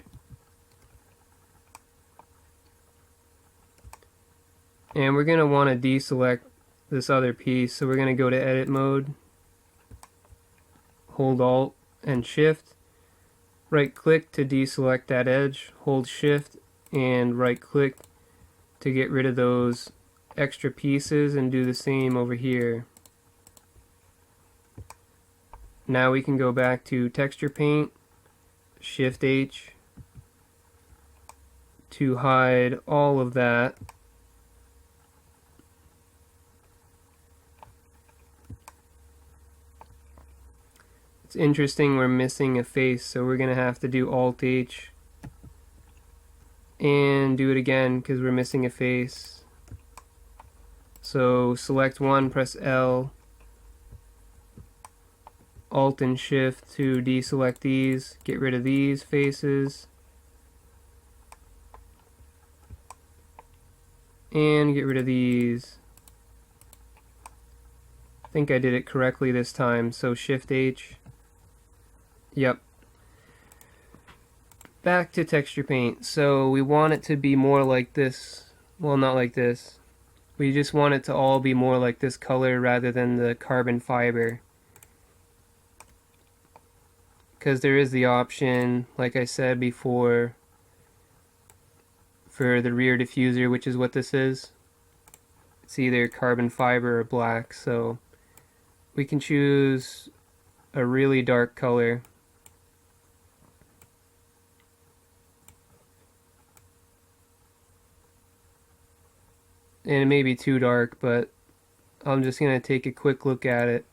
and we're going to want to deselect this other piece. So we're going to go to edit mode, hold Alt and Shift, right click to deselect that edge, hold Shift and right click to get rid of those extra pieces, and do the same over here. Now we can go back to texture paint, Shift H to hide all of that. It's interesting, we're missing a face, so we're gonna have to do Alt H and do it again because we're missing a face. So select one, press L, Alt and Shift to deselect these, get rid of these faces, and get rid of these. think I did it correctly this time, so Shift H. Yep. Back to texture paint. So we want it to be more like this. Well, not like this. We just want it to all be more like this color rather than the carbon fiber. Because there is the option, like I said before, for the rear diffuser, which is what this is. It's either carbon fiber or black, so we can choose a really dark color. And it may be too dark, but I'm just going to take a quick look at it.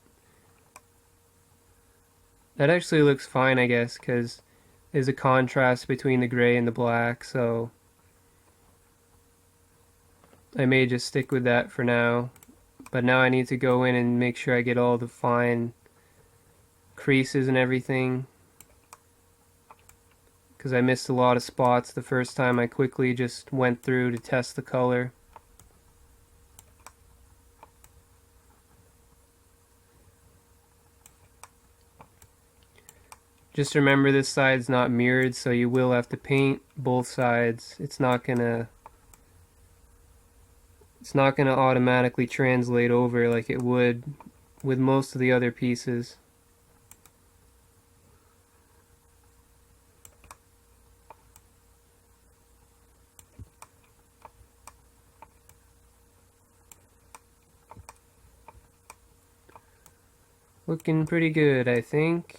That actually looks fine, I guess, because there's a contrast between the gray and the black, so I may just stick with that for now. But now I need to go in and make sure I get all the fine creases and everything, because I missed a lot of spots the first time I quickly just went through to test the color. Just remember this side's not mirrored, so you will have to paint both sides. It's not gonna automatically translate over like it would with most of the other pieces. Looking pretty good, I think.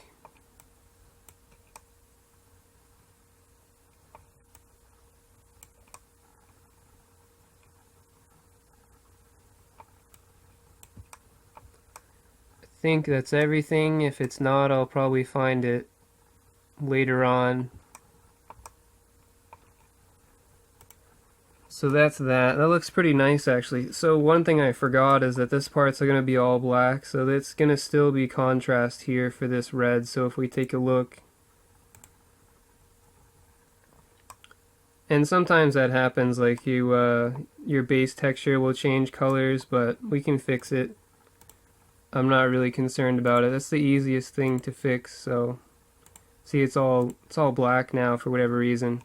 I think that's everything. If it's not, I'll probably find it later on. So that's that. That looks pretty nice, actually. So one thing I forgot is that this part's going to be all black, so it's going to still be contrast here for this red. So if we take a look, and sometimes that happens, like your base texture will change colors, but we can fix it. I'm not really concerned about it. That's the easiest thing to fix. So see, it's all black now for whatever reason.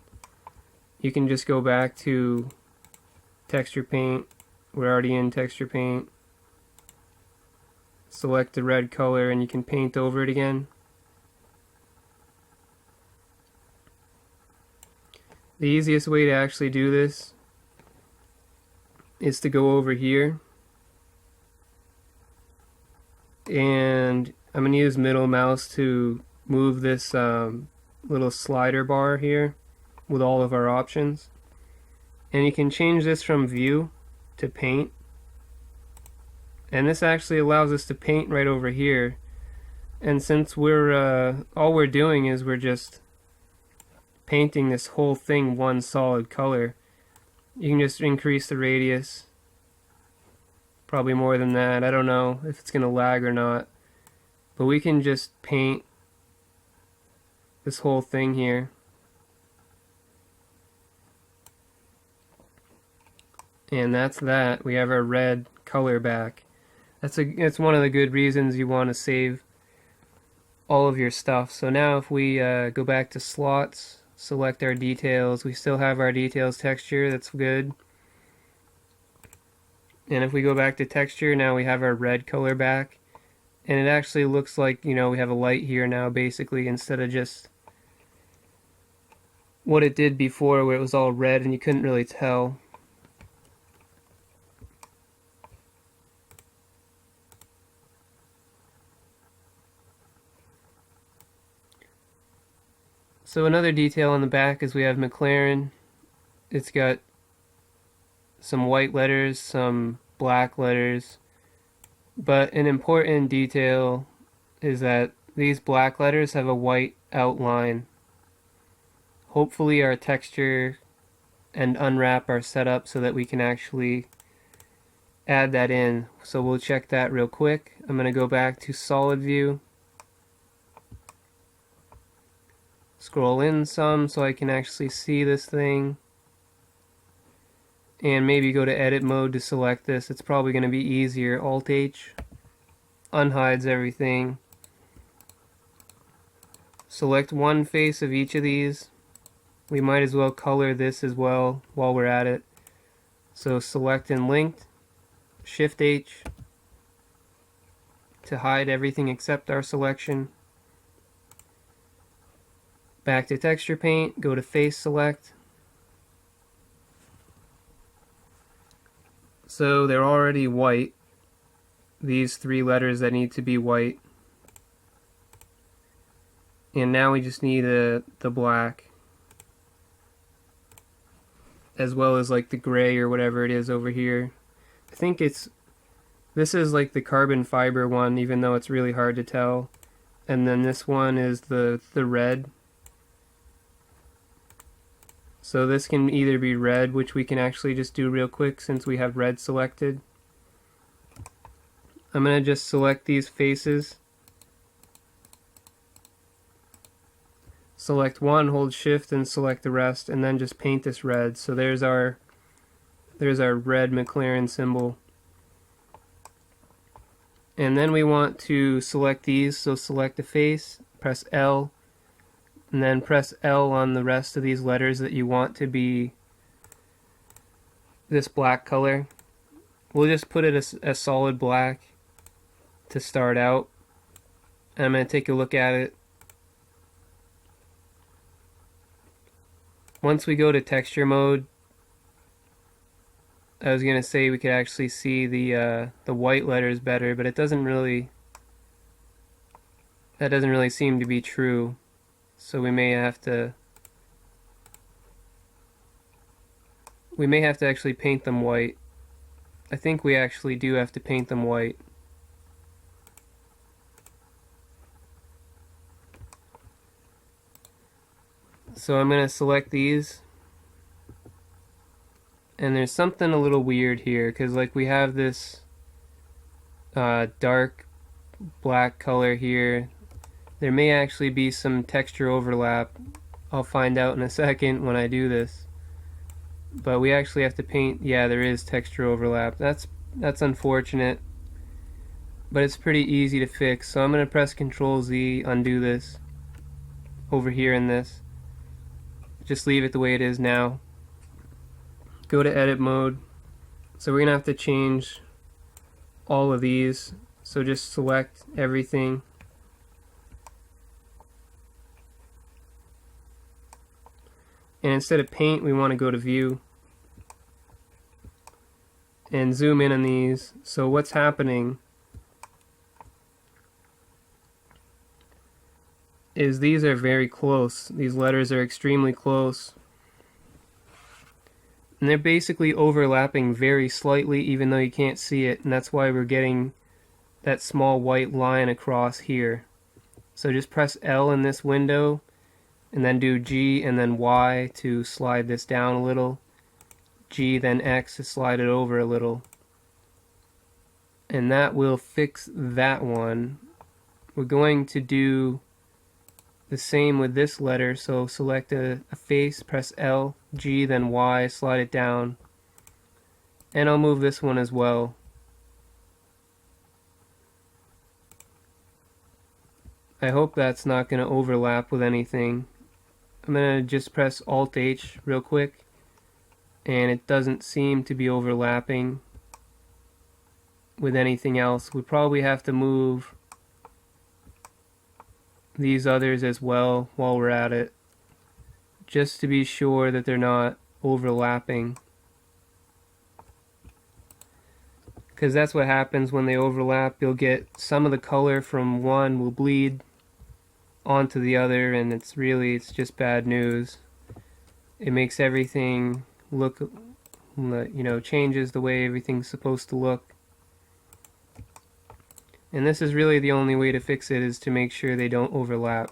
You can just go back to texture paint. We're already in texture paint. Select the red color and you can paint over it again. The easiest way to actually do this is to go over here, and I'm going to use middle mouse to move this little slider bar here with all of our options. And you can change this from view to paint. And this actually allows us to paint right over here. And since we're all we're doing is we're just painting this whole thing one solid color, you can just increase the radius. Probably more than that. I don't know if it's going to lag or not. But we can just paint this whole thing here. And that's that. We have our red color back. That's one of the good reasons you want to save all of your stuff. So now if we go back to slots, select our details, we still have our details texture. That's good. And if we go back to texture, now we have our red color back. And it actually looks like, we have a light here now, basically, instead of just what it did before where it was all red and you couldn't really tell. So another detail on the back is we have McLaren. It's got some white letters, some black letters, but an important detail is that these black letters have a white outline. Hopefully our texture and Unwrap are set up so that we can actually add that in. So we'll check that real quick. I'm going to go back to solid view, scroll in some so I can actually see this thing, and maybe go to edit mode to select this. It's probably going to be easier. Alt H. unhides everything. Select one face of each of these. We might as well color this as well while we're at it. So select and linked, Shift H to hide everything except our selection. Back to texture paint, go to face select. So they're already white, these three letters that need to be white. And now we just need the black, as well as like the gray or whatever it is over here. I think this is like the carbon fiber one, even though it's really hard to tell. And then this one is the red. So this can either be red, which we can actually just do real quick since we have red selected. I'm going to just select these faces. Select one, hold shift and select the rest, and then just paint this red. So there's our red McLaren symbol. And then we want to select these, so select a face, press L, and then press L on the rest of these letters that you want to be this black color. We'll just put it a solid black to start out. And I'm going to take a look at it. Once we go to texture mode, I was going to say we could actually see the white letters better, but that doesn't really seem to be true. So we may have to actually paint them white. I think we actually do have to paint them white. So I'm going to select these. And there's something a little weird here, because like we have this dark black color here. There may actually be some texture overlap. I'll find out in a second when I do this. But we actually have to paint, yeah, there is texture overlap. That's unfortunate. But it's pretty easy to fix. So I'm going to press Ctrl Z, undo this over here in this. Just leave it the way it is now. Go to edit mode. So we're going to have to change all of these. So just select everything. And instead of paint, we want to go to view and zoom in on these. So what's happening is these are very close. These letters are extremely close. And they're basically overlapping very slightly, even though you can't see it. And that's why we're getting that small white line across here. So just press L in this window, and then do G and then Y to slide this down a little. G then X to slide it over a little. And that will fix that one. We're going to do the same with this letter, so select a face, press L, G, then Y, slide it down. And I'll move this one as well. I hope that's not going to overlap with anything. I'm going to just press Alt H real quick, and it doesn't seem to be overlapping with anything else. We probably have to move these others as well while we're at it, just to be sure that they're not overlapping, because that's what happens when they overlap. You'll get some of the color from one will bleed onto the other, and it's just bad news. It makes everything look, changes the way everything's supposed to look. And this is really the only way to fix it, is to make sure they don't overlap.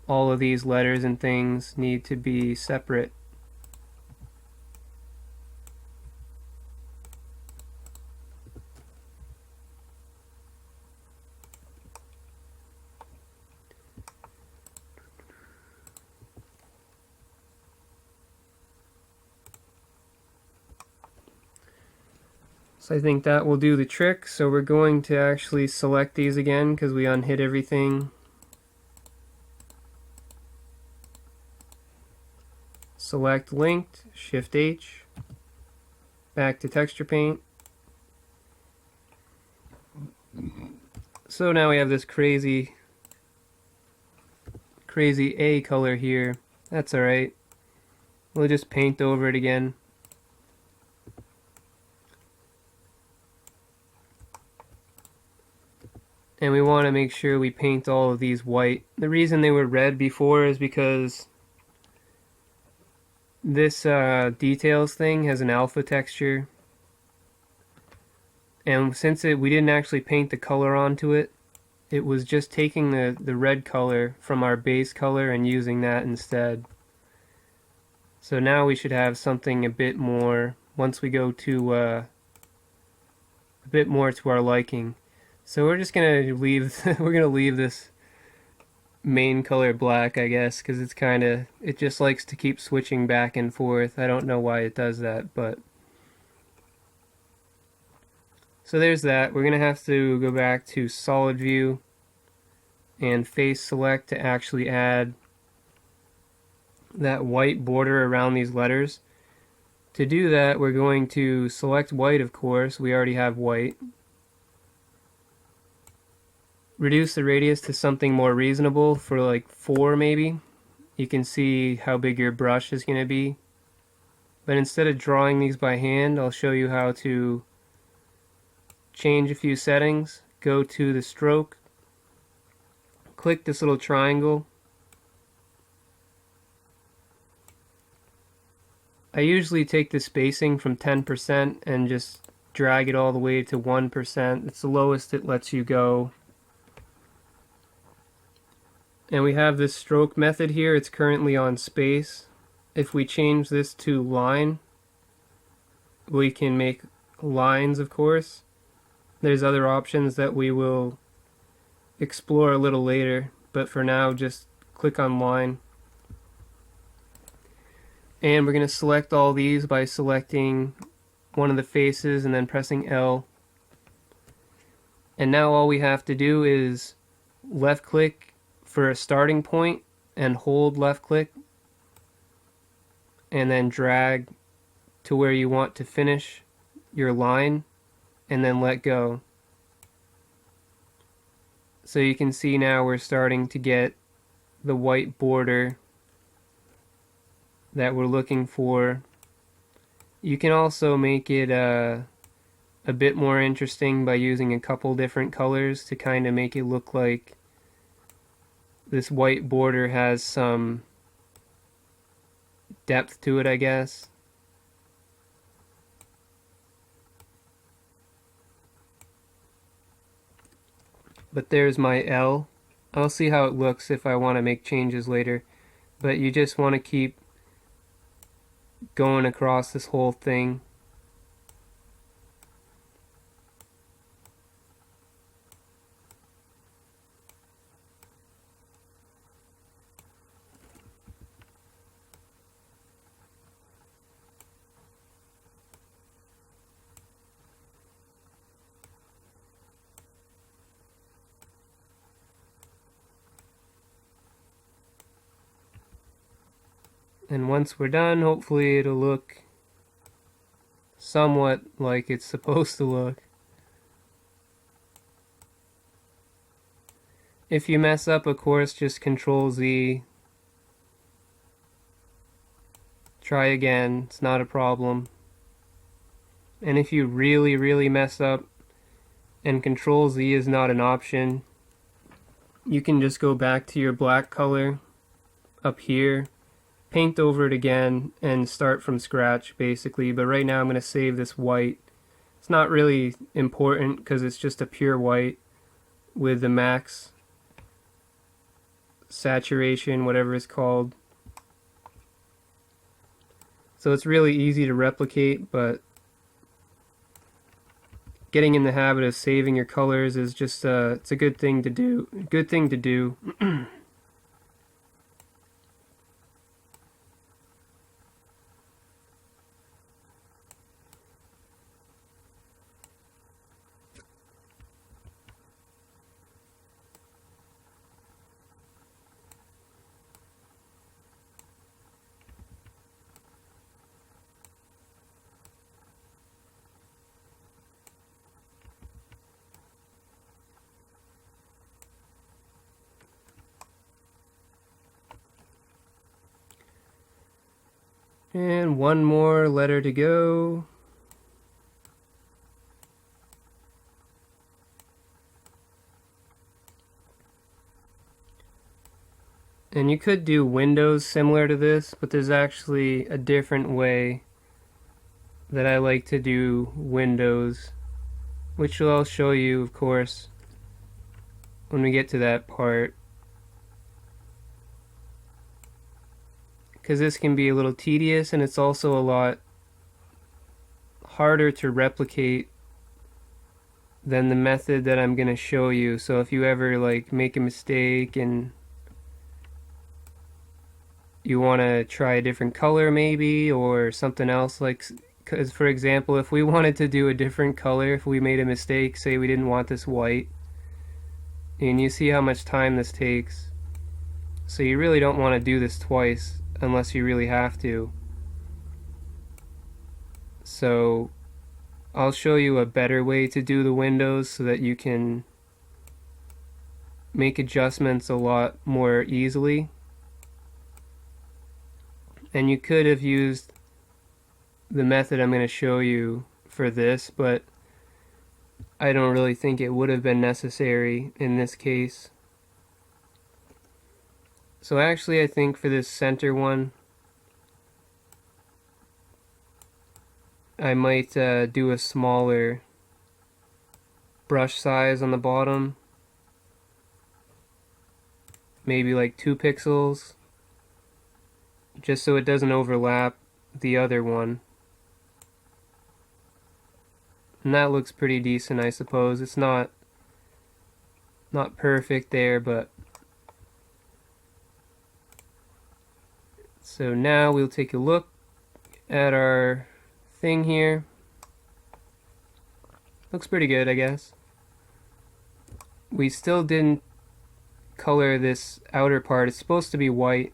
All of these letters and things need to be separate. So I think that will do the trick. So we're going to actually select these again because we unhid everything. Select linked, Shift H, back to texture paint. So now we have this crazy A color here. That's alright. We'll just paint over it again. And we want to make sure we paint all of these white. The reason they were red before is because this details thing has an alpha texture. And since we didn't actually paint the color onto it, it was just taking the red color from our base color and using that instead. So now we should have something a bit more, once we go to a bit more to our liking. So we're just gonna leave we're gonna leave this main color black, I guess, because it just likes to keep switching back and forth. I don't know why it does that, but so there's that. We're gonna have to go back to solid view and face select to actually add that white border around these letters. To do that, we're going to select white, of course. We already have white. Reduce the radius to something more reasonable for like 4 maybe. You can see how big your brush is going to be. But instead of drawing these by hand, I'll show you how to change a few settings. Go to the stroke, click this little triangle. I usually take the spacing from 10% and just drag it all the way to 1%. It's the lowest it lets you go. And we have this stroke method here. It's currently on space. If we change this to line, we can make lines, of course. There's other options that we will explore a little later, but for now just click on line. And we're going to select all these by selecting one of the faces and then pressing L. And now all we have to do is left click for a starting point and hold left click and then drag to where you want to finish your line and then let go. So you can see now we're starting to get the white border that we're looking for. You can also make it a bit more interesting by using a couple different colors to kind of make it look like this white border has some depth to it, I guess. But there's my L. I'll see how it looks if I want to make changes later. But you just want to keep going across this whole thing. And once we're done, hopefully it'll look somewhat like it's supposed to look. If you mess up, of course, just Control Z. Try again, it's not a problem. And if you really mess up and Control Z is not an option, you can just go back to your black color up here, paint over it again, and start from scratch basically. But right now I'm going to save this white. It's not really important because it's just a pure white with the max saturation, whatever it's called. So it's really easy to replicate, but getting in the habit of saving your colors is just it's a good thing to do. Good thing to do. And one more letter to go. And you could do windows similar to this, but there's actually a different way that I like to do windows, which I'll show you, of course, when we get to that part. Because this can be a little tedious, and it's also a lot harder to replicate than the method that I'm going to show you. So if you ever like make a mistake and you want to try a different color maybe, or something else, like, because for example, if we wanted to do a different color, if we made a mistake, say we didn't want this white, and you see how much time this takes, so you really don't want to do this twice unless you really have to. So I'll show you a better way to do the windows so that you can make adjustments a lot more easily. And you could have used the method I'm going to show you for this, but I don't really think it would have been necessary in this case. So actually, I think for this center one, I might do a smaller brush size on the bottom, maybe like 2 pixels, just so it doesn't overlap the other one. And that looks pretty decent, I suppose. It's not perfect there, but so now we'll take a look at our thing here. Looks pretty good, I guess. We still didn't color this outer part. It's supposed to be white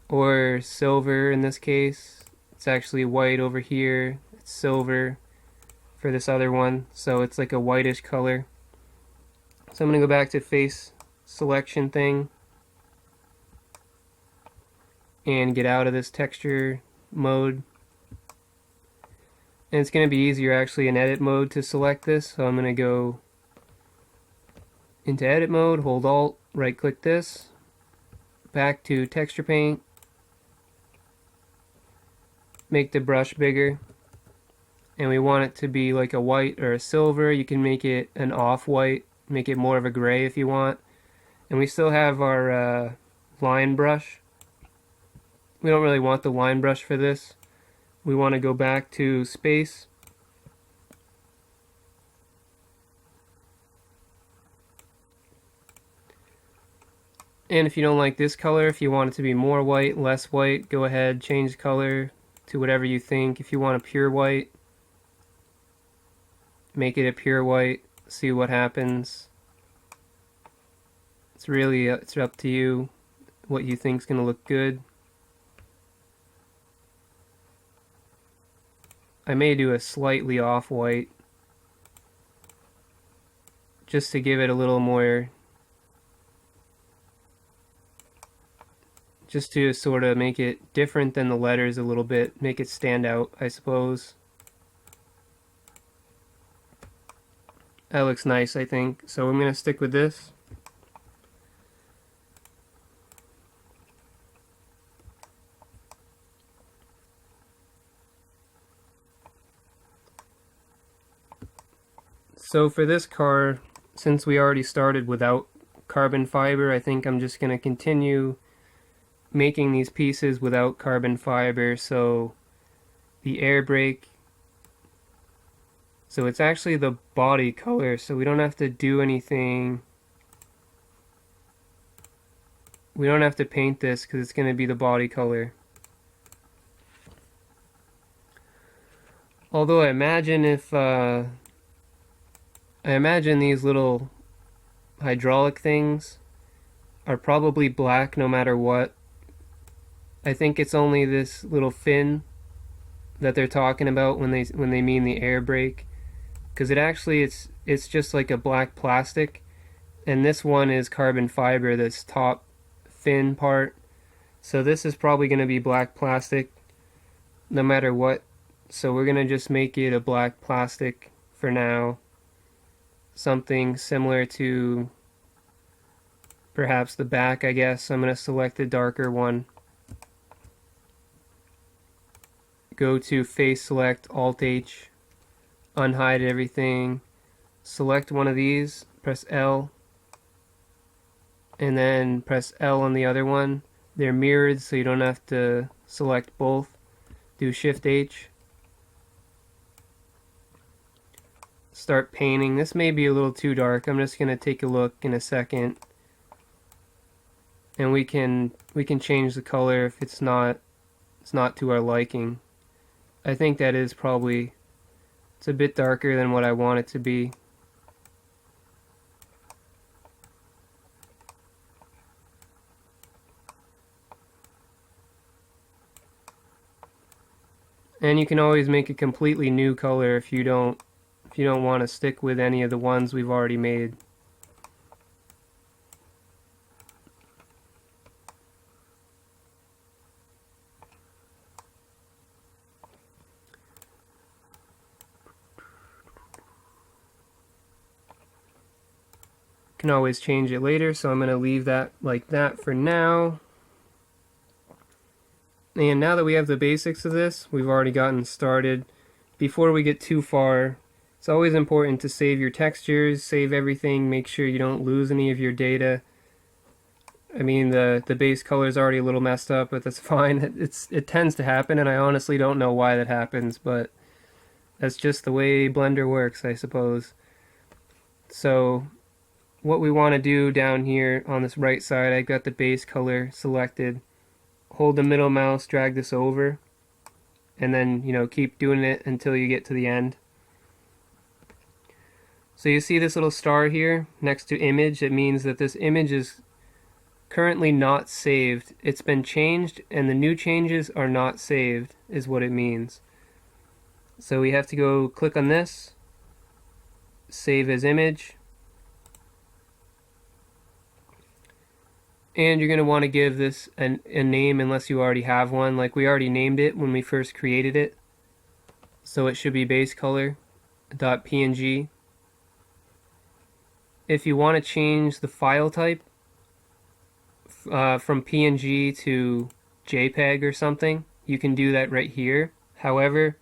or silver in this case. It's actually white over here. It's silver for this other one, so it's like a whitish color. So I'm going to go back to face selection thing and get out of this texture mode. And it's going to be easier actually in edit mode to select this, so I'm going to go into edit mode, hold Alt, right click this, back to texture paint, make the brush bigger, and we want it to be like a white or a silver. You can make it an off-white, make it more of a gray if you want. And we still have our line brush. We don't really want the line brush for this. We want to go back to space. And if you don't like this color, if you want it to be more white, less white, go ahead, change the color to whatever you think. If you want a pure white, make it a pure white, see what happens. It's really it's up to you what you think is going to look good. I may do a slightly off-white just to give it a little more, just to sort of make it different than the letters a little bit, make it stand out, I suppose. That looks nice, I think. So I'm going to stick with this. So for this car, since we already started without carbon fiber, I think I'm just going to continue making these pieces without carbon fiber. So the air brake, so it's actually the body color, so we don't have to do anything. We don't have to paint this because it's going to be the body color. Although I imagine if I imagine these little hydraulic things are probably black no matter what. I think it's only this little fin that they're talking about when they mean the air brake, because it's just like a black plastic, and this one is carbon fiber, this top fin part. So this is probably going to be black plastic no matter what. So we're going to just make it a black plastic for now. Something similar to perhaps the back, I guess. I'm going to select the darker one. Go to Face Select, Alt-H, unhide everything. Select one of these, press L, and then press L on the other one. They're mirrored, so you don't have to select both. Do Shift H. Start painting. This may be a little too dark. I'm just going to take a look in a second. And we can change the color if it's not to our liking. I think that is probably, it's a bit darker than what I want it to be. And you can always make a completely new color if you don't want to stick with any of the ones we've already made. Can always change it later, so I'm going to leave that like that for now. And now that we have the basics of this, we've already gotten started. Before we get too far, it's always important to save your textures, save everything, make sure you don't lose any of your data. I mean, the base color is already a little messed up, but that's fine. It tends to happen, and I honestly don't know why that happens, but that's just the way Blender works, I suppose. So what we want to do down here on this right side, I've got the base color selected. Hold the middle mouse, drag this over, and then, keep doing it until you get to the end. So you see this little star here next to image. It means that this image is currently not saved. It's been changed, and the new changes are not saved, is what it means. So we have to go click on this, save as image. And you're going to want to give this a name unless you already have one. Like we already named it when we first created it. So it should be basecolor.png. If you want to change the file type from PNG to JPEG or something, you can do that right here. However,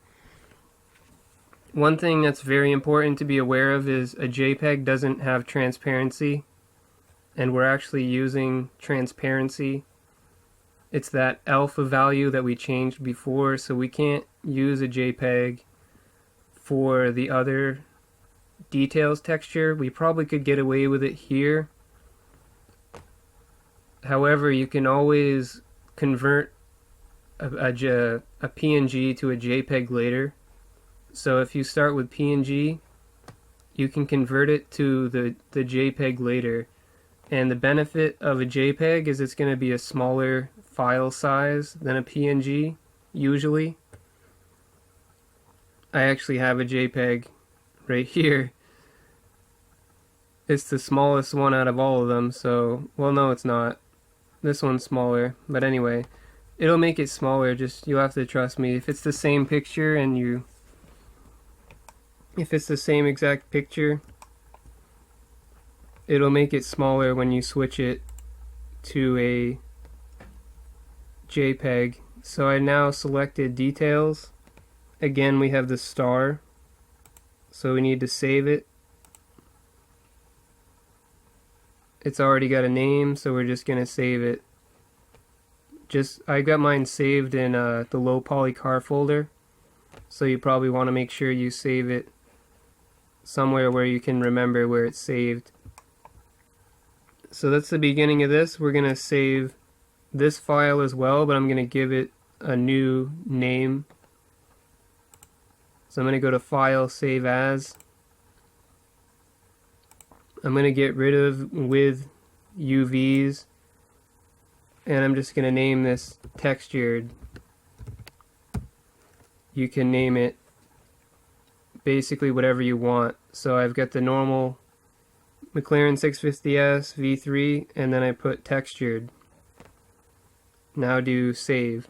one thing that's very important to be aware of is a JPEG doesn't have transparency. And we're actually using transparency. It's that alpha value that we changed before, so we can't use a JPEG for the other details texture. We probably could get away with it here. However, you can always convert a PNG to a JPEG later. So if you start with PNG, you can convert it to the JPEG later. And the benefit of a JPEG is it's going to be a smaller file size than a PNG, usually. I actually have a JPEG right here. It's the smallest one out of all of them, so, well, no, it's not. This one's smaller, but anyway, it'll make it smaller, just, you'll have to trust me. If it's the same picture and if it's the same exact picture, it'll make it smaller when you switch it to a JPEG. So I now selected details. Again, we have the star, so we need to save it. It's already got a name, so we're just gonna save it. I got mine saved in the low poly car folder, so you probably want to make sure you save it somewhere where you can remember where it's saved. So that's the beginning of this. We're going to save this file as well, but I'm going to give it a new name. So I'm going to go to File, Save As. I'm going to get rid of with UVs, and I'm just going to name this Textured. You can name it basically whatever you want. So I've got the normal McLaren 650S V3, and then I put Textured. Now do save.